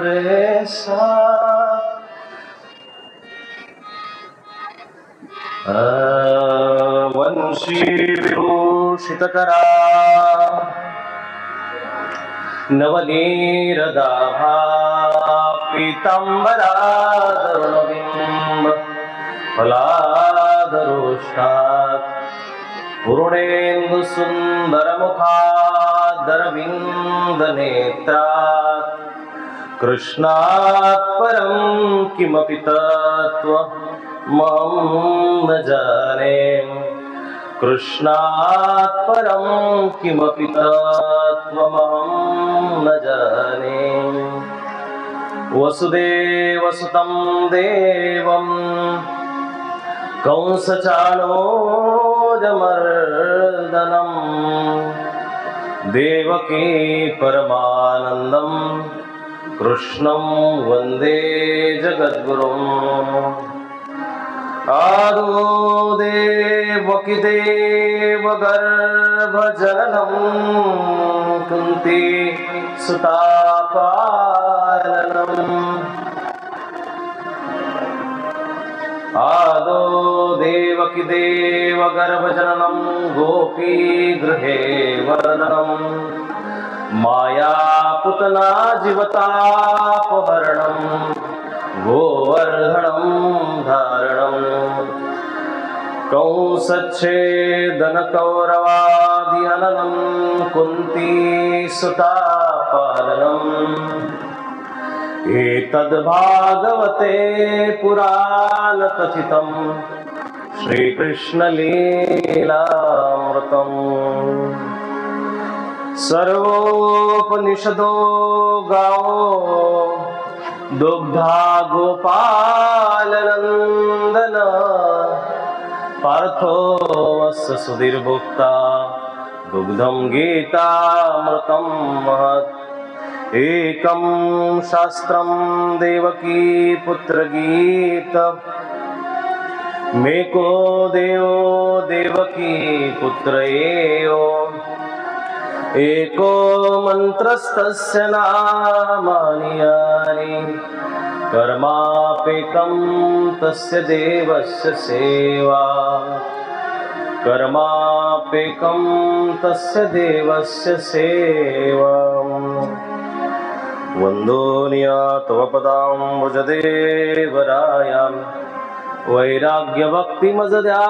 रे सा वंशी विभूषितकरा नवनीरदाभा पीतांबरा तरुणबिंब फलाधरोष्ठात् पूर्णेन्दु सुन्दरमुखादरविन्दनेत्रात् कृष्णात् परं किमपि तत्त्वमहं न जाने कृष्णात् परं किमपि तत्त्वमहं न जाने वसुदेवसुतं देवं कंसचाणूरमर्दनं देवकी परमानन्दं कृष्णं वन्दे जगद्गुरुम् आदो देवकी देवगर्भजननं कुन्ती सुतापालनम् आदो देवकी देवगर्भजननं गोपीगृहे वरदनं मायापुतना जीवतापहरणं गोवर्धनं धारणं कंसच्छेदनकौरवादिहननं कुन्तीसुतापालनम् एतद्भागवते पुराणकथितं श्रीकृष्णलीलामृतम् सर्वोपनिषदो गावो दुग्धा गोपालनन्दन पार्थो वस्य सुधीर्भोक्ता दुग्धं गीतामृतं महत् एकं शास्त्रं देवकी पुत्रगीत मेको देवो देवकी पुत्र एव एको मन्त्रस्तस्य नामानि यानि कर्मापेकं तस्य देवस्य सेवा कर्मापेकं तस्य देवस्य सेवा वन्दोनिया तव पदाम्बुजदेवरायां वैराग्यभक्तिमजद्या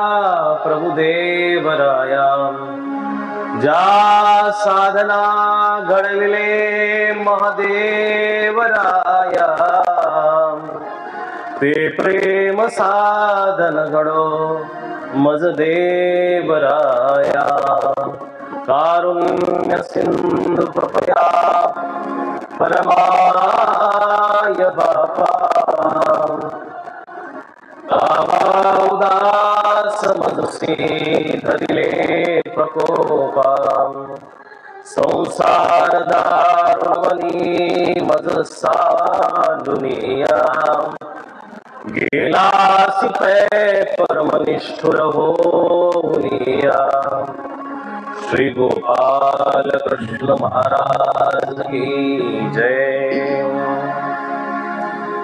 प्रभुदेवरायां जा साधना घडविले महादेवराया ते प्रेम साधन घडो मजदेवराया कारुण्य सिंधु कृपया परमाय बापा उदास मधुसे धरिले प्रकोपा संसार दारुवनी मजसा दुनिया गेलासी पै परमनिष्ठुर होनिया श्री गोपाल कृष्ण महाराज की जय।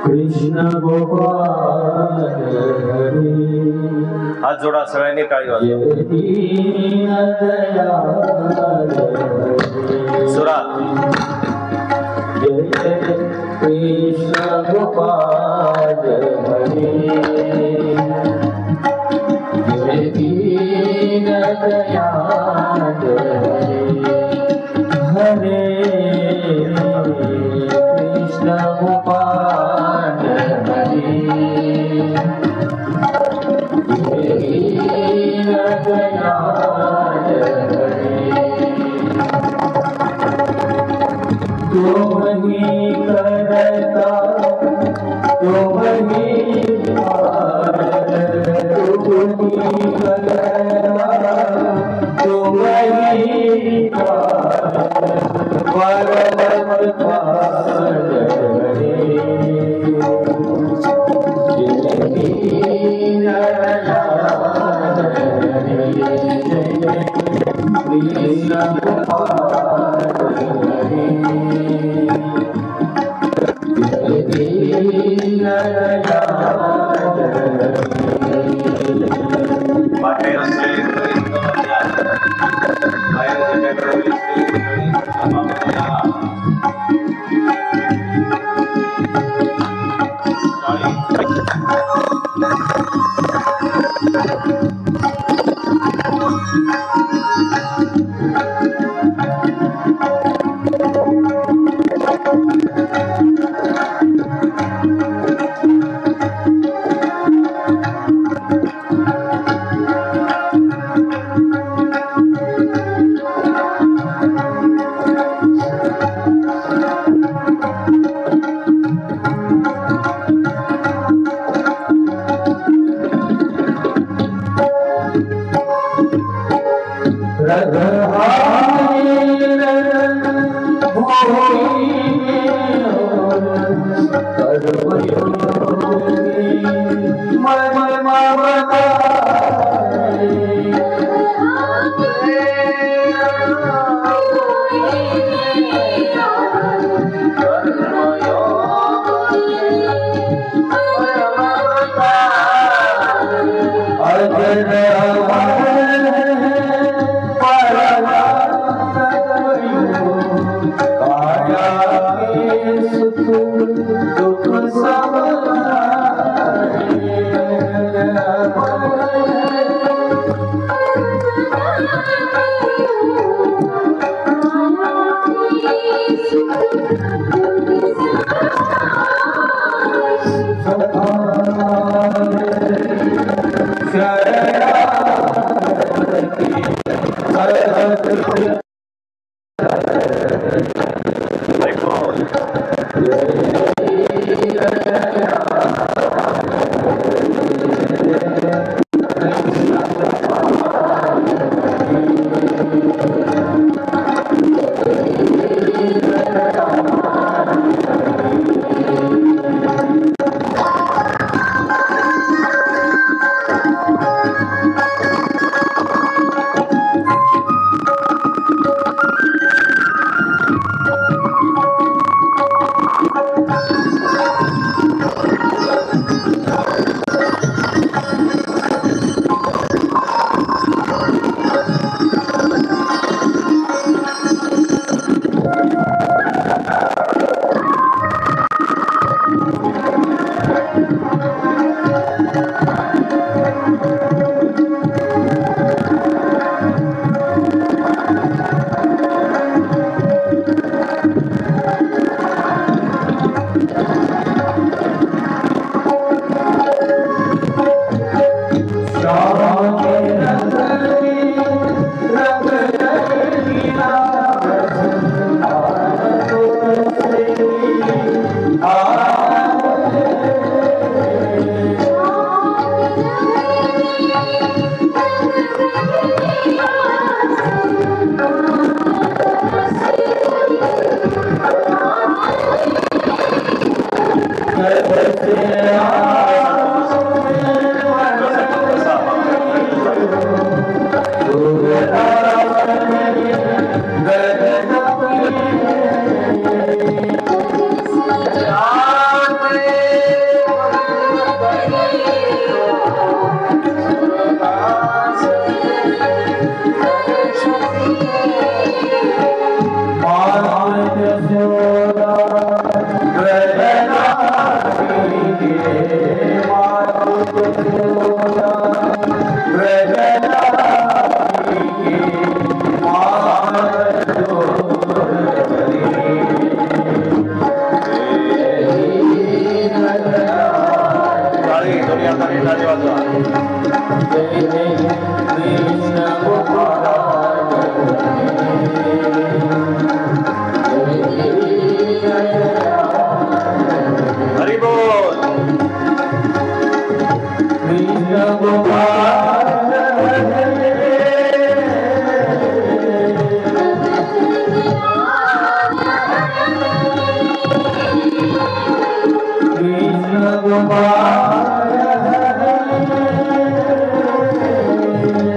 कृष्ण गोपाल हरी हाथ जोडा सगळ्यांनी टाळी वाजवा सुरात जय कृष्ण गोपाल हरी जय दीन दयाल हरे कृष्ण गोपाल हरे दीन दयाल हरे तुम ही करता तुम ही तुम ही करता तुम ही बाहेर असलेली बाहेर जगाकडे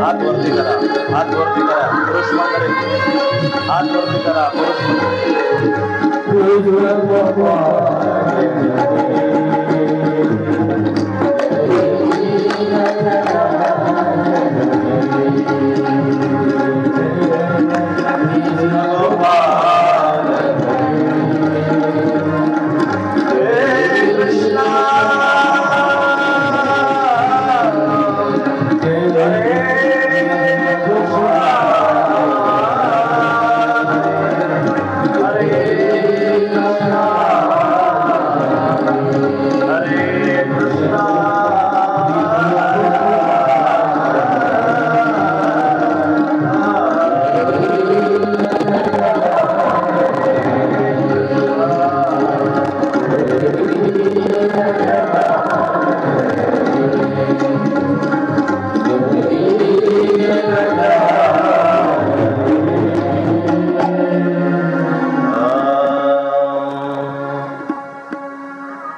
हात वरती करा, हात वरती करा, पुरुष मंडळी हात वरती करा, पुरुष मंडळी।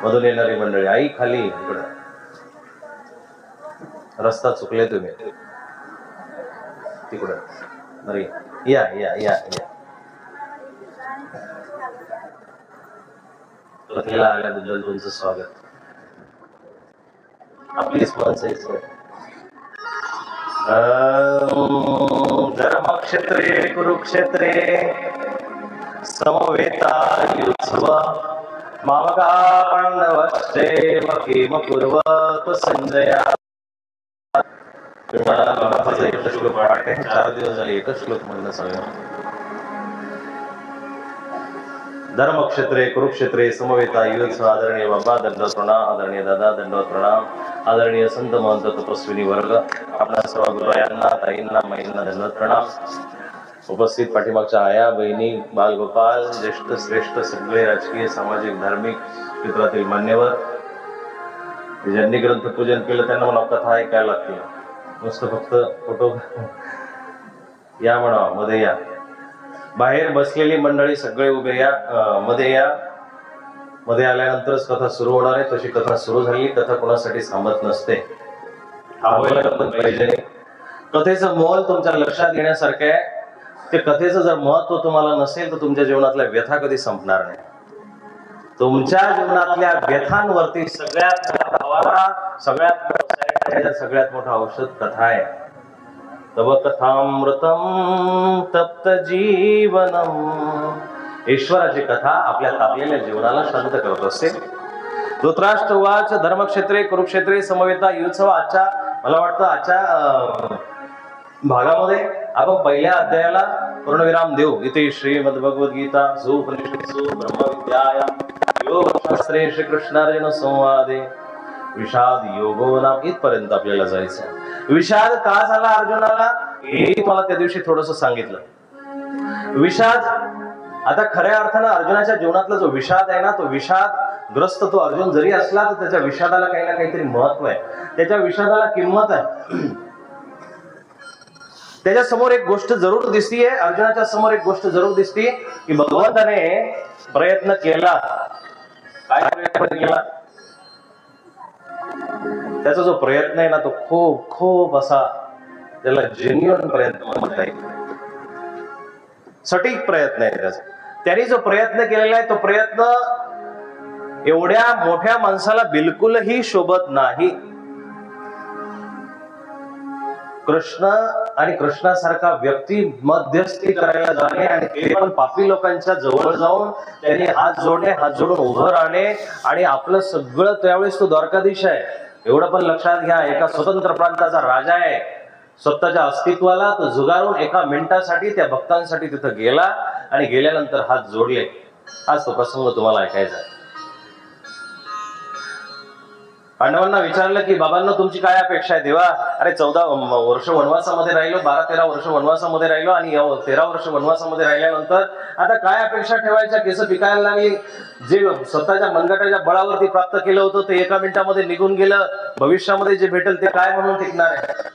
मधून येणारी मंडळी, आई खाली इकडं, रस्ता चुकले तुम्ही तिकडं. अरे या या या या, कथेला आल्याबद्दल तुमचं स्वागत. आपली स्पॉन्सर धर्मक्षेत्रे कुरुक्षेत्रे समवेतायुत्सव मामका पांडवश्चे किम कुर्वत संजया. एकच श्लोक वाटते, 4 दिवस झाले एकच श्लोक म्हणणं सगळं. धर्मक्षेत्रे कुरुक्षेत्रे समवेता युत्सव. आदरणीय बाबा दंडवत प्रणाम, आदरणीय दादा दंडवत प्रणाम, आदरणीय संत महंत तपस्विनी वर्ग, आपल्या सर्व गुरुयांना, ताईंना, माईंना दंडवत प्रणाम. उपस्थित पाठीमागच्या आया, बहिणी, बालगोपाल, ज्येष्ठ श्रेष्ठ सगळे राजकीय सामाजिक धार्मिक क्षेत्रातील मान्यवर, ज्यांनी ग्रंथपूजन केलं त्यांना म्हणा कथा ऐकायला लागते, नुसतं फक्त फोटो या म्हणा. मध्ये या, बाहेर बसलेली मंडळी सगळे उभे या, मध्ये या. मध्ये आल्यानंतरच कथा सुरू होणार आहे. तशी कथा सुरू झाली, कथा कोणासाठी थांबत नसते, थांबवायला पण पाहिजे. कथेचं मोल तुमच्या लक्षात घेण्यासारखं आहे. ते कथेचं जर महत्व तुम्हाला नसेल तर तुमच्या जीवनातल्या व्यथा कधी संपणार नाही. तुमच्या जीवनातल्या व्यथांवरती सगळ्यात सगळ्यात मोठा औषध कथा आहे. तव कथामृतम तप्त जीवनम. ईश्वराची कथा आपल्या तापलेल्या जीवनाला शांत करत असते. धृतराष्ट्र उवाच धर्मक्षेत्रे कुरुक्षेत्रे समवेता युत्सव. आजच्या मला वाटतं आजच्या भागामध्ये आपण पहिल्या अध्यायाला पूर्णविराम देऊ. इथे श्रीमद्भगवद्गीता सुपनिषत्सु ब्रह्मविद्यायां योगशास्त्रे श्रीकृष्णार्जुन संवादे विषाद योगो नाम इथपर्यंत आपल्याला जायचं. विषाद का झाला अर्जुनाला हे तुम्हाला त्या दिवशी थोडंसं सांगितलं. विषाद आता खऱ्या अर्थानं अर्जुनाच्या जीवनातला जो विषाद आहे ना, तो विषाद ग्रस्त तो अर्जुन जरी असला तर त्याच्या विषादाला काही ना काहीतरी महत्व आहे, त्याच्या विषादाला किंमत आहे. त्याच्या समोर एक गोष्ट जरूर दिसतीये, अर्जुनाच्या समोर एक गोष्ट जरूर दिसती की भगवंताने प्रयत्न केला. काय प्रयत्न केला? त्याचा जो प्रयत्न आहे ना तो खूप खूप असा त्याला जेन्युइन प्रयत्न म्हणता येईल, सटीक प्रयत्न आहे त्याचा. त्यांनी जो प्रयत्न केलेला आहे तो प्रयत्न एवढ्या मोठ्या माणसाला बिलकुलही शोभत नाही. कृष्ण आणि कृष्णासारखा व्यक्ती मध्यस्थी करायला जाणे आणि ते पण पापी लोकांच्या जवळ जाऊन त्यांनी हात जोडून उभं राहणे आणि आपलं सगळं, त्यावेळेस तो द्वारकाधीश आहे एवढं पण लक्षात घ्या. एका स्वतंत्र प्रांताचा राजा आहे, स्वतःच्या अस्तित्वाला तो जुगारून एका मिनिटासाठी त्या भक्तांसाठी तिथं गेला आणि गेल्यानंतर हात जोडले. आज तो प्रसंग तुम्हाला ऐकायचा आहे. पांडवांना विचारलं की बाबांना तुमची काय अपेक्षा आहे देवा? अरे 14 वर्ष वनवासामध्ये राहिलो, 12-13 वर्ष वनवासामध्ये राहिलो आणि 13 वर्ष वनवासामध्ये राहिल्यानंतर आता काय अपेक्षा ठेवायच्या? केस पिकायला लागली. जे स्वतःच्या मनगटाच्या बळावरती प्राप्त केलं होतं ते एका मिनिटामध्ये निघून गेलं. भविष्यामध्ये जे भेटेल ते काय म्हणून टिकणार आहे?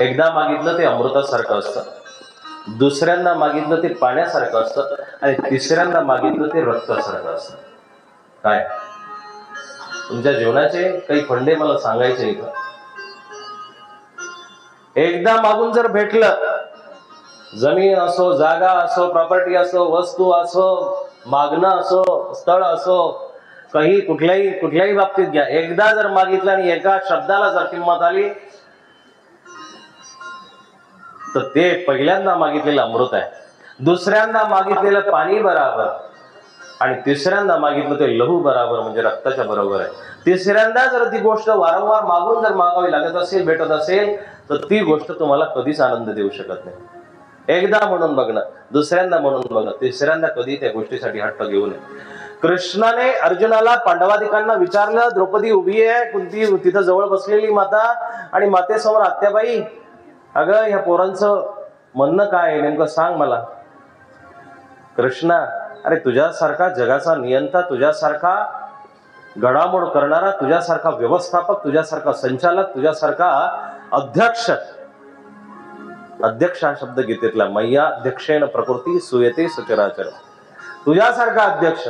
एकदा मागितलं ते अमृतासारखं असतं, दुसऱ्यांदा मागितलं ते पाण्यासारखं असतं आणि तिसऱ्यांदा मागितलं ते रक्तासारखं असतं. काय तुमच्या जीवनाचे काही फंडे मला सांगायचे इथं. एकदा मागून जर भेटलं, जमीन असो, जागा असो, प्रॉपर्टी असो, वस्तू असो, मागणं असो, स्थळ असो, काही कुठल्याही बाबतीत घ्या, एकदा जर मागितलं आणि एका शब्दाला जर किंमत आली तर ते पहिल्यांदा मागितलेलं अमृत आहे, दुसऱ्यांदा मागितलेलं पाणी बराबर आणि तिसऱ्यांदा मागितलं ते लहू बराबर म्हणजे रक्ताच्या बरोबर आहे. तिसऱ्यांदा जर ती गोष्ट वारंवार मागून जर मागावी लागत असेल, भेटत असेल तर ती गोष्ट तुम्हाला कधीच आनंद देऊ शकत नाही. एकदा म्हणून बघणं, दुसऱ्यांदा म्हणून बघणं, तिसऱ्यांदा कधी त्या गोष्टीसाठी हट्ट घेऊ नये. कृष्णाने अर्जुनाला पांडवादिकांना विचारलं, द्रौपदी उभी आहे, कुंती तिथं जवळ बसलेली माता आणि मातेसमोर आत्याबाई, अगं ह्या पोरांचं म्हणणं काय आहे नेमकं सांग मला. कृष्णा, अरे तुझ्यासारखा जगाचा नियंता, तुझ्यासारखा घडामोड करणारा, तुझ्यासारखा व्यवस्थापक, तुझ्यासारखा संचालक, तुझ्यासारखा अध्यक्ष अध्यक्ष हा शब्द गीतेतला, मय्या अध्यक्षेण प्रकृती सुयते सचराचर. तुझ्यासारखा अध्यक्ष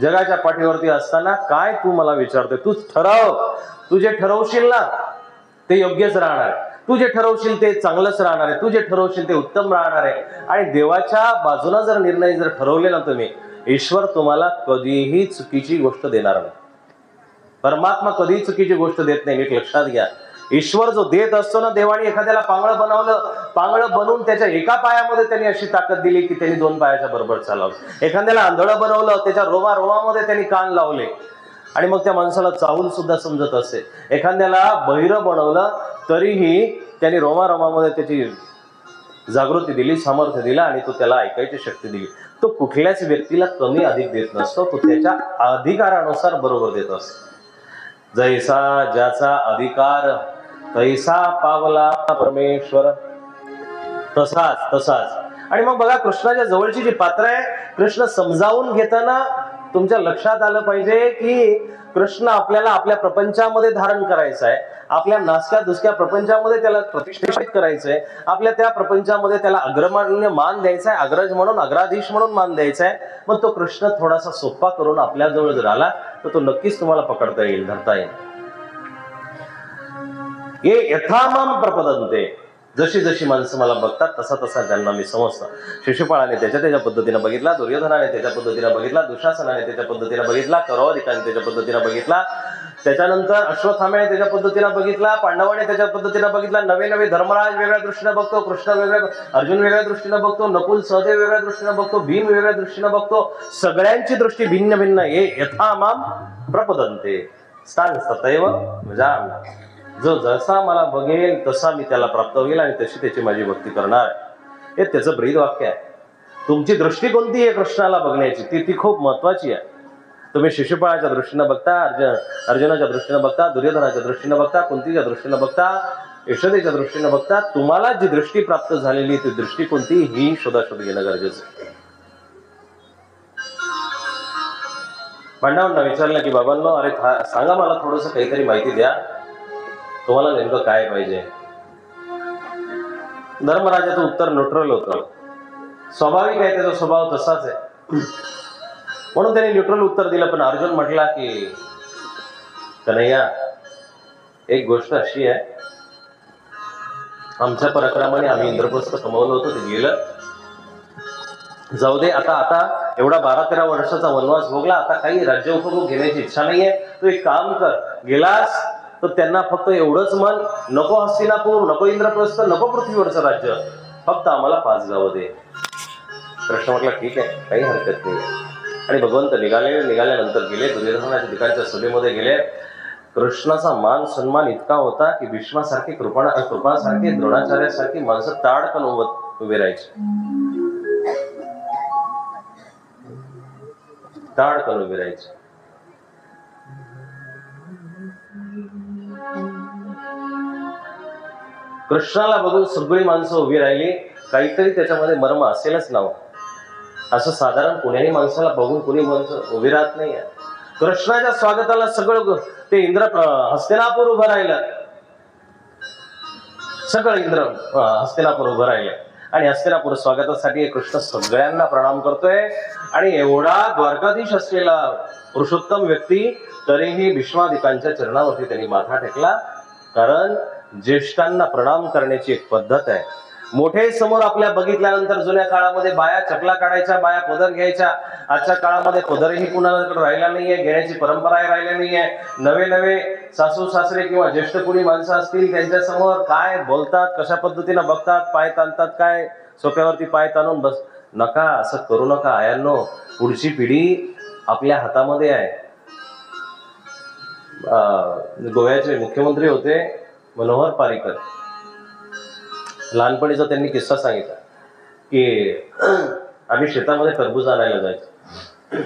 जगाच्या पाठीवरती असताना काय तू मला विचारतोय? तू ठरव, तू जे ठरवशील ना ते योग्यच राहणार आहे, तू जे ठरवशील ते चांगलंच राहणार आहे, तू जे ठरवशील ते उत्तम राहणार आहे. आणि देवाच्या बाजूला जर निर्णय जर ठरवले ना तुम्ही, ईश्वर तुम्हाला कधीही चुकीची गोष्ट देणार नाही. परमात्मा कधीही चुकीची गोष्ट देत नाही, नीट लक्षात घ्या. ईश्वर जो देत असतो ना, देवाने एखाद्याला पांगळं बनवलं, पांगळं बनवून त्याच्या एका पायामध्ये त्यांनी अशी ताकद दिली की त्यांनी दोन पायाच्या बरोबर चालवलं. एखाद्याला आंधळं बनवलं, त्याच्या रोमामध्ये त्यांनी कान लावले आणि मग त्या माणसाला चाहूल सुद्धा समजत असे. एखाद्याला बहिरं बनवलं तरीही त्यांनी रोमामध्ये त्याची जागृती दिली, सामर्थ्य दिला आणि तो त्याला ऐकायची शक्ती दिली. तो कुठल्याच व्यक्तीला कमी अधिक देत नसतो, तो त्याच्या अधिकारानुसार बरोबर देत असतो. जैसा ज्याचा अधिकार तैसा पावला परमेश्वर. तसाच. आणि मग बघा, कृष्णाच्या जवळची जी पात्र आहे, कृष्ण समजावून घेताना तुमच्या लक्षात आलं पाहिजे की कृष्ण आपल्याला आपल्या प्रपंचामध्ये धारण करायचं आहे, आपल्या नासक्या दुसक्या प्रपंचामध्ये त्याला प्रतिष्ठित करायचंय, आपल्या त्या प्रपंचामध्ये त्याला अग्रमान्य मान द्यायचा आहे, अग्रज म्हणून अग्राधीश म्हणून मान द्यायचा आहे. मग तो कृष्ण थोडासा सोपा करून आपल्या जवळ जर आला तर तो नक्कीच तुम्हाला पकडता येईल, धरता येईल. हे यथामाम प्रपदन्ते, जशी जशी माणसं मला बघतात तसा तसा त्यांना मी समजतो. शिशुपाळाने त्याच्या पद्धतीने बघितला, दुर्योधनाने त्याच्या पद्धतीने बघितला, दुशासनाने त्याच्या पद्धतीने बघितला, कौरवाधिकाने त्याच्या पद्धतीने बघितला, त्याच्यानंतर अश्वत्थाम्याने त्याच्या पद्धतीने बघितला, पांडवाने त्याच्या पद्धतीने बघितला. नवे धर्मराज वेगळ्या दृष्टीने बघतो, कृष्ण वेगळ्या, अर्जुन वेगळ्या दृष्टीने बघतो, नकुल सहदेव वेगळ्या दृष्टीने बघतो, भीम वेगळ्या दृष्टीने बघतो. सगळ्यांची दृष्टी भिन्न भिन्न. हे यथामाम प्रपदन्ते स्थान तथैव भजामि. जो जसा मला बघेल तसा मी त्याला प्राप्त होईल आणि तशी त्याची माझी भक्ती करणार. हे त्याचं ब्रीद वाक्य आहे. तुमची दृष्टी कोणती आहे कृष्णाला बघण्याची, ती खूप महत्वाची आहे. तुम्ही शिशुपाळाच्या दृष्टीने बघता, अर्जुनाच्या दृष्टीने बघता, दुर्योधनाच्या दृष्टीने बघता, कुंतीच्या दृष्टीने बघता, यशोदेच्या दृष्टीने बघता. तुम्हाला जी दृष्टी प्राप्त झालेली ती दृष्टी कोणती ही शोधाशोध घेणं गरजेचं आहे. पांडवांना विचारलं की बाबांनो, अरे सांगा मला थोडंसं काहीतरी माहिती द्या, तुम्हाला नेमकं काय पाहिजे. धर्मराजाचं उत्तर न्यूट्रल होतं. स्वाभाविक आहे, त्याचा स्वभाव तसाच आहे म्हणून त्याने न्यूट्रल उत्तर दिलं. पण अर्जुन म्हटला की कन्हैया, एक गोष्ट अशी आहे, आमच्या पराक्रमाने आम्ही इंद्रप्रस्थ कमवलं होतं, ते गेलं, जाऊ दे. आता एवढा 12-13 वर्षाचा वनवास भोगला, आता काही राज्य उपभोग घेण्याची इच्छा नाहीये. तू एक काम कर, गेलास तर त्यांना फक्त एवढंच म्हण, नको हस्तिनापूर, नको इंद्रप्रस्थ, नको पृथ्वीवरचं राज्य, फक्त आम्हाला 5 गावं दे. कृष्ण म्हटला ठीक आहे, काही हरकत नाही. आणि भगवंत निघाल्यानंतर गेले, दुर्योधनाच्या ठिकाणच्या सभेमध्ये गेले. कृष्णाचा मान सन्मान इतका होता की भीष्मासारखे, कृपासारखे, द्रोणाचार्यासारखी माणसं ताडकन उभे राहायचे, ताडकन उभे राहायचे. कृष्णाला बघून सगळी माणसं उभी राहिली. काहीतरी त्याच्यामध्ये मर्म असेलच ना, असं साधारण कोण्याही माणसाला बघून कोणी माणसं उभी राहत नाही. कृष्णाच्या स्वागताला सगळं ते हस्तिनापूर उभं राहिलं, सगळं हस्तिनापूर उभं राहिलं. आणि हस्तिनापूर स्वागतासाठी कृष्ण सगळ्यांना प्रणाम करतोय. आणि एवढा द्वारकाधीश असलेला पुरुषोत्तम व्यक्ती तरीही भीष्मादिकांच्या चरणावरती त्यांनी माथा टेकला. कारण ज्येष्ठांना प्रणाम करण्याची एक पद्धत आहे. मोठे समोर आपल्या बघितल्यानंतर जुन्या काळामध्ये बाया चपला काढायच्या, बाया पदर घ्यायच्या. आजच्या काळामध्ये पदरही कुणाकडे राहिला नाहीये, घेण्याची परंपरा राहिली नाहीये. नवे सासू सासरे किंवा ज्येष्ठ कुणी माणसं असतील, त्यांच्या समोर काय बोलतात, कशा पद्धतीनं बघतात, पाय ताणतात, काय सोप्यावरती पाय ताणून बस नका, असं करू नका आयांनो. पुढची पिढी आपल्या हातामध्ये आहे. गोव्याचे मुख्यमंत्री होते मनोहर पारीकर. लहानपणीचा त्यांनी किस्सा सांगितला की आम्ही शेतामध्ये टरबूज आणायला जायचो.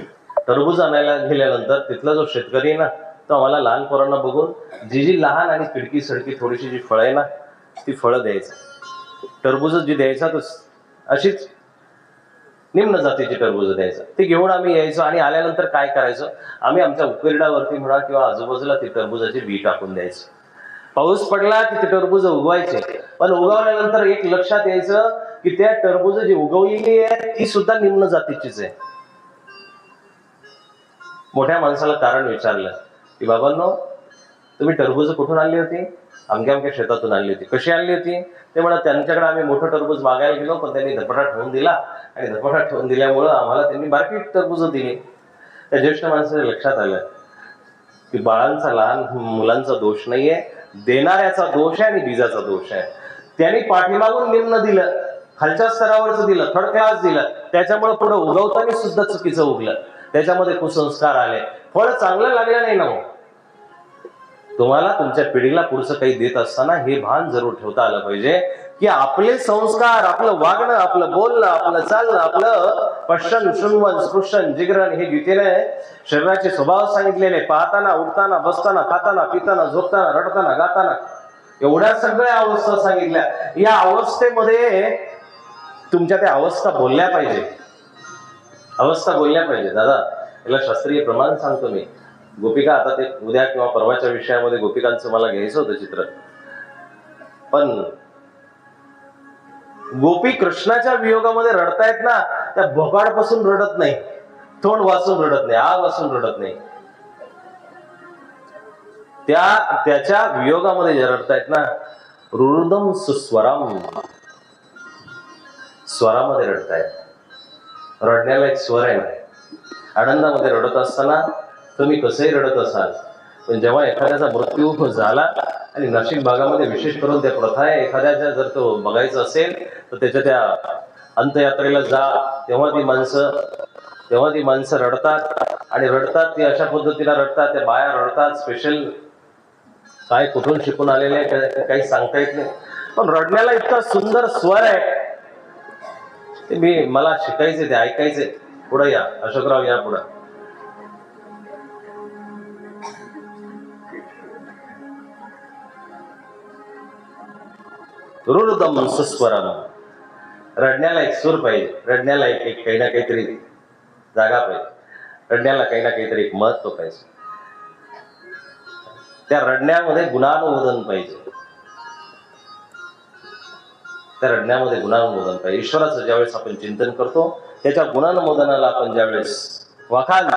टरबूज आणायला गेल्यानंतर तिथला जो शेतकरी आहे ना, तो आम्हाला लहान पोरांना बघून जी लहान आणि खिडकी सडकी थोडीशी जी फळं आहे ना, ती फळं द्यायचं. टरबूज जी द्यायचा तो अशीच निम्न जातीची टरबूज द्यायचं. ते घेऊन आम्ही यायचो आणि आल्यानंतर काय करायचं, आम्ही आमच्या उकिरड्यावरती म्हणा किंवा आजूबाजूला ती टरबूजाची बी टाकून द्यायचं. पाऊस पडला की ते टरबूज उगवायचे, पण उगवल्यानंतर एक लक्षात यायचं की त्या टरबूज जी उगवलेली आहे ती सुद्धा निम्न जातीचीच आहे. मोठ्या माणसाला कारण विचारलं की बाबांनो, तुम्ही टरबूज कुठून आणली होती? अमक्या अमक्या शेतातून आणली होती. कशी आणली होती? ते म्हणत, त्यांच्याकडे आम्ही मोठं टरबूज मागायला गेलो, पण त्यांनी धपाटा ठेवून दिला आणि धपाटा ठेवून दिल्यामुळं आम्हाला त्यांनी बारकी टरबूज दिली. त्या ज्येष्ठ माणसाच्या लक्षात आलं की बाळांचा, लहान मुलांचा दोष नाहीये, देणाऱ्याचा दोष आहे आणि बीजाचा दोष आहे. त्यांनी पाठीमागून निम्न दिलं, खालच्या स्तरावरच दिलं, थर्ड क्लास दिलं, त्याच्यामुळे पुढे उगवताना सुद्धा चुकीचं उगलं, त्याच्यामध्ये कुसंस्कार आले, फळ चांगलं लागलं नाही ना. तुम्हाला तुमच्या पिढीला पुढचं काही देत असताना हे भान जरूर ठेवता आलं पाहिजे की आपले संस्कार, आपलं वागणं, आपलं बोलणं, आपलं चालणं, आपलं पश्चन, शृण्वन, स्पृशन, जिगरण, हे गीतेने शरीराचे स्वभाव सांगितलेले, पाहताना, उठताना, बसताना, खाताना, पिताना, झोपताना, रडताना, गाताना, एवढ्या सगळ्या अवस्था सांगितल्या. या अवस्थेमध्ये तुमच्या त्या अवस्था बोलल्या पाहिजे, अवस्था बोलल्या पाहिजे. दादा, याला शास्त्रीय प्रमाण सांगतो मी. गोपिका, आता ते उद्या किंवा परवाच्या विषयामध्ये गोपिकांचं मला घ्यायचं होतं चित्र, पण गोपी कृष्णाच्या वियोगामध्ये रडतायत ना, त्या भोकाडपासून रडत नाही, तोंड वाचून रडत नाही, आग वाचून रडत नाही, त्याच्या वियोगामध्ये जे रडतायत ना, रुरुदम सुस्वरम, स्वरामध्ये रडतायत. रडण्याला एक स्वर आहे ना. आनंदामध्ये रडत असताना तुम्ही कसंही रडत असाल, पण जेव्हा एखाद्याचा मृत्यू झाला, आणि नाशिक भागामध्ये विशेष करून त्या प्रथा आहे, एखाद्याच्या जर तो बघायचं असेल तर त्याच्या त्या अंत्ययात्रेला जा, तेव्हा ती माणसं रडतात, आणि रडतात ती अशा पद्धतीला रडतात, त्या बाया रडतात, स्पेशल काय कुठून शिकून आलेले काही सांगता येत नाही, पण रडण्याला इतका सुंदर स्वर आहे. ते मला शिकायचे, ते ऐकायचे. पुढे या अशोकराव, या पुढे. रुरुदम सुस्वरम. रडण्याला एक सूर पाहिजे, रडण्याला एक काही ना काहीतरी जागा पाहिजे, रडण्याला काही ना काहीतरी एक महत्व पाहिजे. त्या रडण्यामध्ये गुणानुमोदन पाहिजे, त्या रडण्यामध्ये गुणानुमोदन पाहिजे. ईश्वराचं ज्यावेळेस आपण चिंतन करतो, त्याच्या गुणानुमोदनाला आपण ज्यावेळेस वाखाण,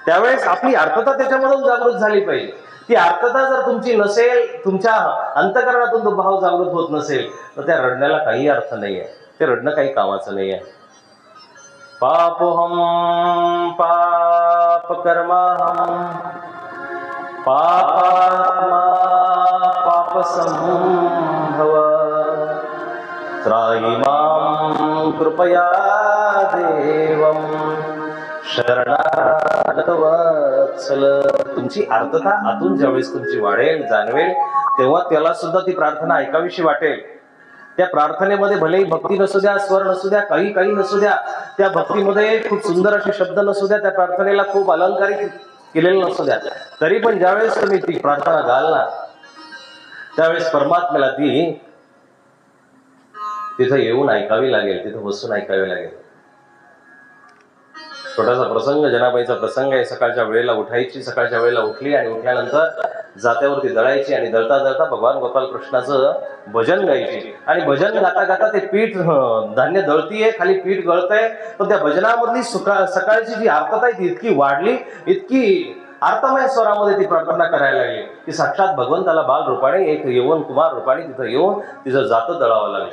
त्यावेळेस आपली अर्थता त्याच्यामधून जागृत झाली पाहिजे. ती अर्थता जर तुमची नसेल, तुमच्या अंतःकरणातून तो भाव जागृत होत नसेल, तर त्या रडण्याला काही अर्थ नाही आहे, ते रडणं काही कामाचं नाही आहे. पापोहम पाप कर्माहम पापात्मा पाप संभव त्राहि मां कृपया देवम शरणागत वत्सल. तुमची अर्थता आतून ज्यावेळेस तुमची वाढेल, जाणवेल, तेव्हा त्याला सुद्धा ती प्रार्थना ऐकावीशी वाटेल. त्या प्रार्थनेमध्ये भलेही भक्ती नसू द्या, स्वर नसू द्या, काही नसू द्या, त्या भक्तीमध्ये खूप सुंदर असे शब्द नसू द्या, त्या प्रार्थनेला खूप अलंकारिक केलेलं नसू द्या, तरी पण ज्यावेळेस तुम्ही ती प्रार्थना घाल ना, त्यावेळेस परमात्म्याला ती तिथं येऊन ऐकावी लागेल, तिथं बसून ऐकावी लागेल. छोटासा प्रसंग, जनाबाईचा प्रसंग आहे. सकाळच्या वेळेला उठायची, सकाळच्या वेळेला उठली आणि उठल्यानंतर जात्यावरती दळायची, आणि दळता दळता भगवान गोपाल कृष्णाचं भजन गायची, आणि भजन गाता गाता ते पीठ धान्य दळतीये, खाली पीठ गळतंय, पण त्या भजनामधली सकाळची जी आर्तता आहे ती इतकी वाढली, इतकी आर्तमय स्वरामध्ये ती प्रार्थना करायला लागली की साक्षात भगवंताला बाल रूपाने, एक यवन कुमार रूपाने तिथं येऊन तिचं जातं दळावं लागलं.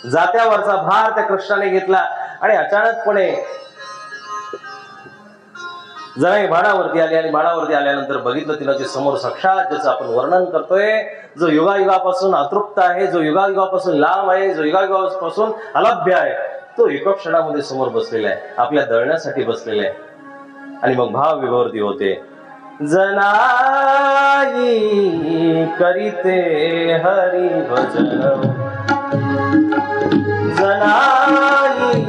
जात्यावरचा भार त्या कृष्णाने घेतला, आणि अचानकपणे जरा भाडावरती आली, आणि भाडावरती आल्यानंतर बघितलं तिला ते समोर साक्षात ज्याचं आपण वर्णन करतोय, जो युगायुगापासून अतृप्त आहे, जो युगायुगापासून लांब आहे, जो युगायुगापासून अलभ्य आहे, तो एका क्षणामध्ये समोर बसलेला आहे, आपल्या दळण्यासाठी बसलेला आहे. आणि मग भाव विभवती होते. जनाई करीते हरी भजन, जनाई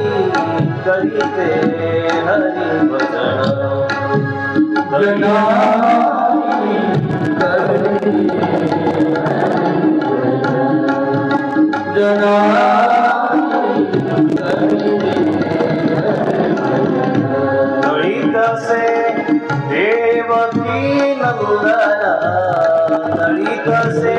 करीते हरी भजन, जनाई करीते जनाई करीते तसे देवकी नंदन, तसे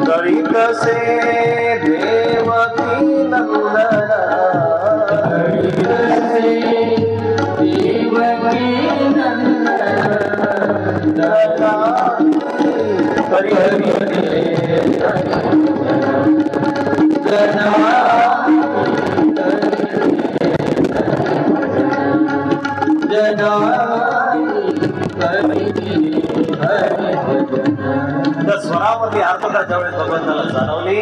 गणित से देवकी नंदन त्या स्वरामध्ये अर्थता ज्यावेळेस भगवंताला जाणवली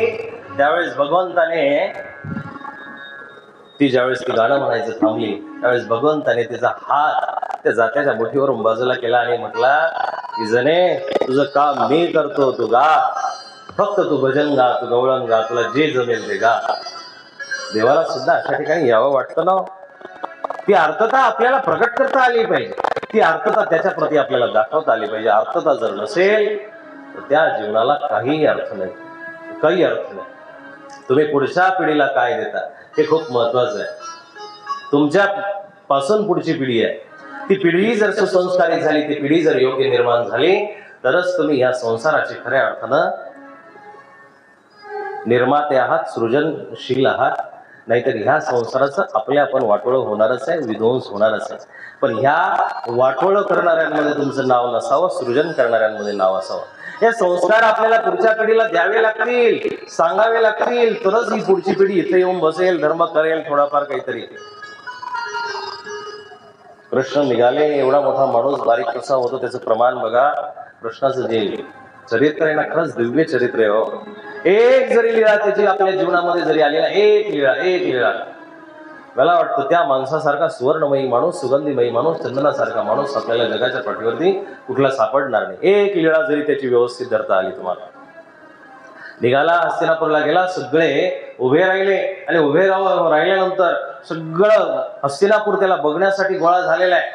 त्यावेळेस भगवंताने ती ज्यावेळेस ती गाणं म्हणायचं थांबली त्यावेळेस भगवंताने तिचा हात त्या जात्याच्या मुठीवरून बाजूला केला आणि म्हटला की जने तुझं काम मी करतो तू गा फक्त तू भजन गा तू गवळण गा तुला जे जमेल ते गा. देवाला सुद्धा अशा ठिकाणी यावं वाटतं ना. ती अर्थता आपल्याला प्रकट करता आली पाहिजे. ती अर्थता त्याच्या प्रती आपल्याला दाखवता आली पाहिजे. अर्थता जर नसेल तर त्या जीवनाला काही अर्थ नाही. काही अर्थ नाही. तुम्ही पुढच्या पिढीला काय देता हे खूप महत्वाचं आहे. तुमच्या पासून पुढची पिढी आहे ती पिढी जर सुसंस्कारित झाली ती पिढी जर योग्य निर्माण झाली तरच तुम्ही या संसाराचे खऱ्या अर्थानं निर्माते आहात सृजनशील आहात. नाहीतर ह्या संसाराचं आपल्या आपण वाटोळं होणारच आहे विध्वंस होणारच आहे. पण ह्या वाटोळं करणाऱ्यांमध्ये तुमचं नाव नसावं सृजन करणाऱ्यांमध्ये नाव असावं. हे संस्कार आपल्याला पुढच्या पिढीला द्यावे लागतील सांगावे लागतील तरच ही पुढची पिढी इथे येऊन बसेल धर्म करेल थोडाफार काहीतरी. कृष्ण निघाले एवढा मोठा माणूस बारीक कसा होतो त्याचं प्रमाण बघा. कृष्णाचं जे चरित्र आहे ना खरंच दिव्य चरित्र आहे हो. एक जरी लीळा त्याची आपल्या जीवनामध्ये जरी आली ना एक लीळा मला वाटतं त्या माणसासारखा सुवर्णमयी माणूस सुगंधीमयी माणूस चंदनासारखा माणूस आपल्याला जगाच्या पाठीवरती कुठला सापडणार नाही. एक लीळा जरी त्याची व्यवस्थित धरता आली तुम्हाला. निघाला हस्तिनापूरला गेला सगळे उभे राहिले आणि उभे राहिल्यानंतर सगळं हस्तिनापूर त्याला बघण्यासाठी गोळा झालेला आहे.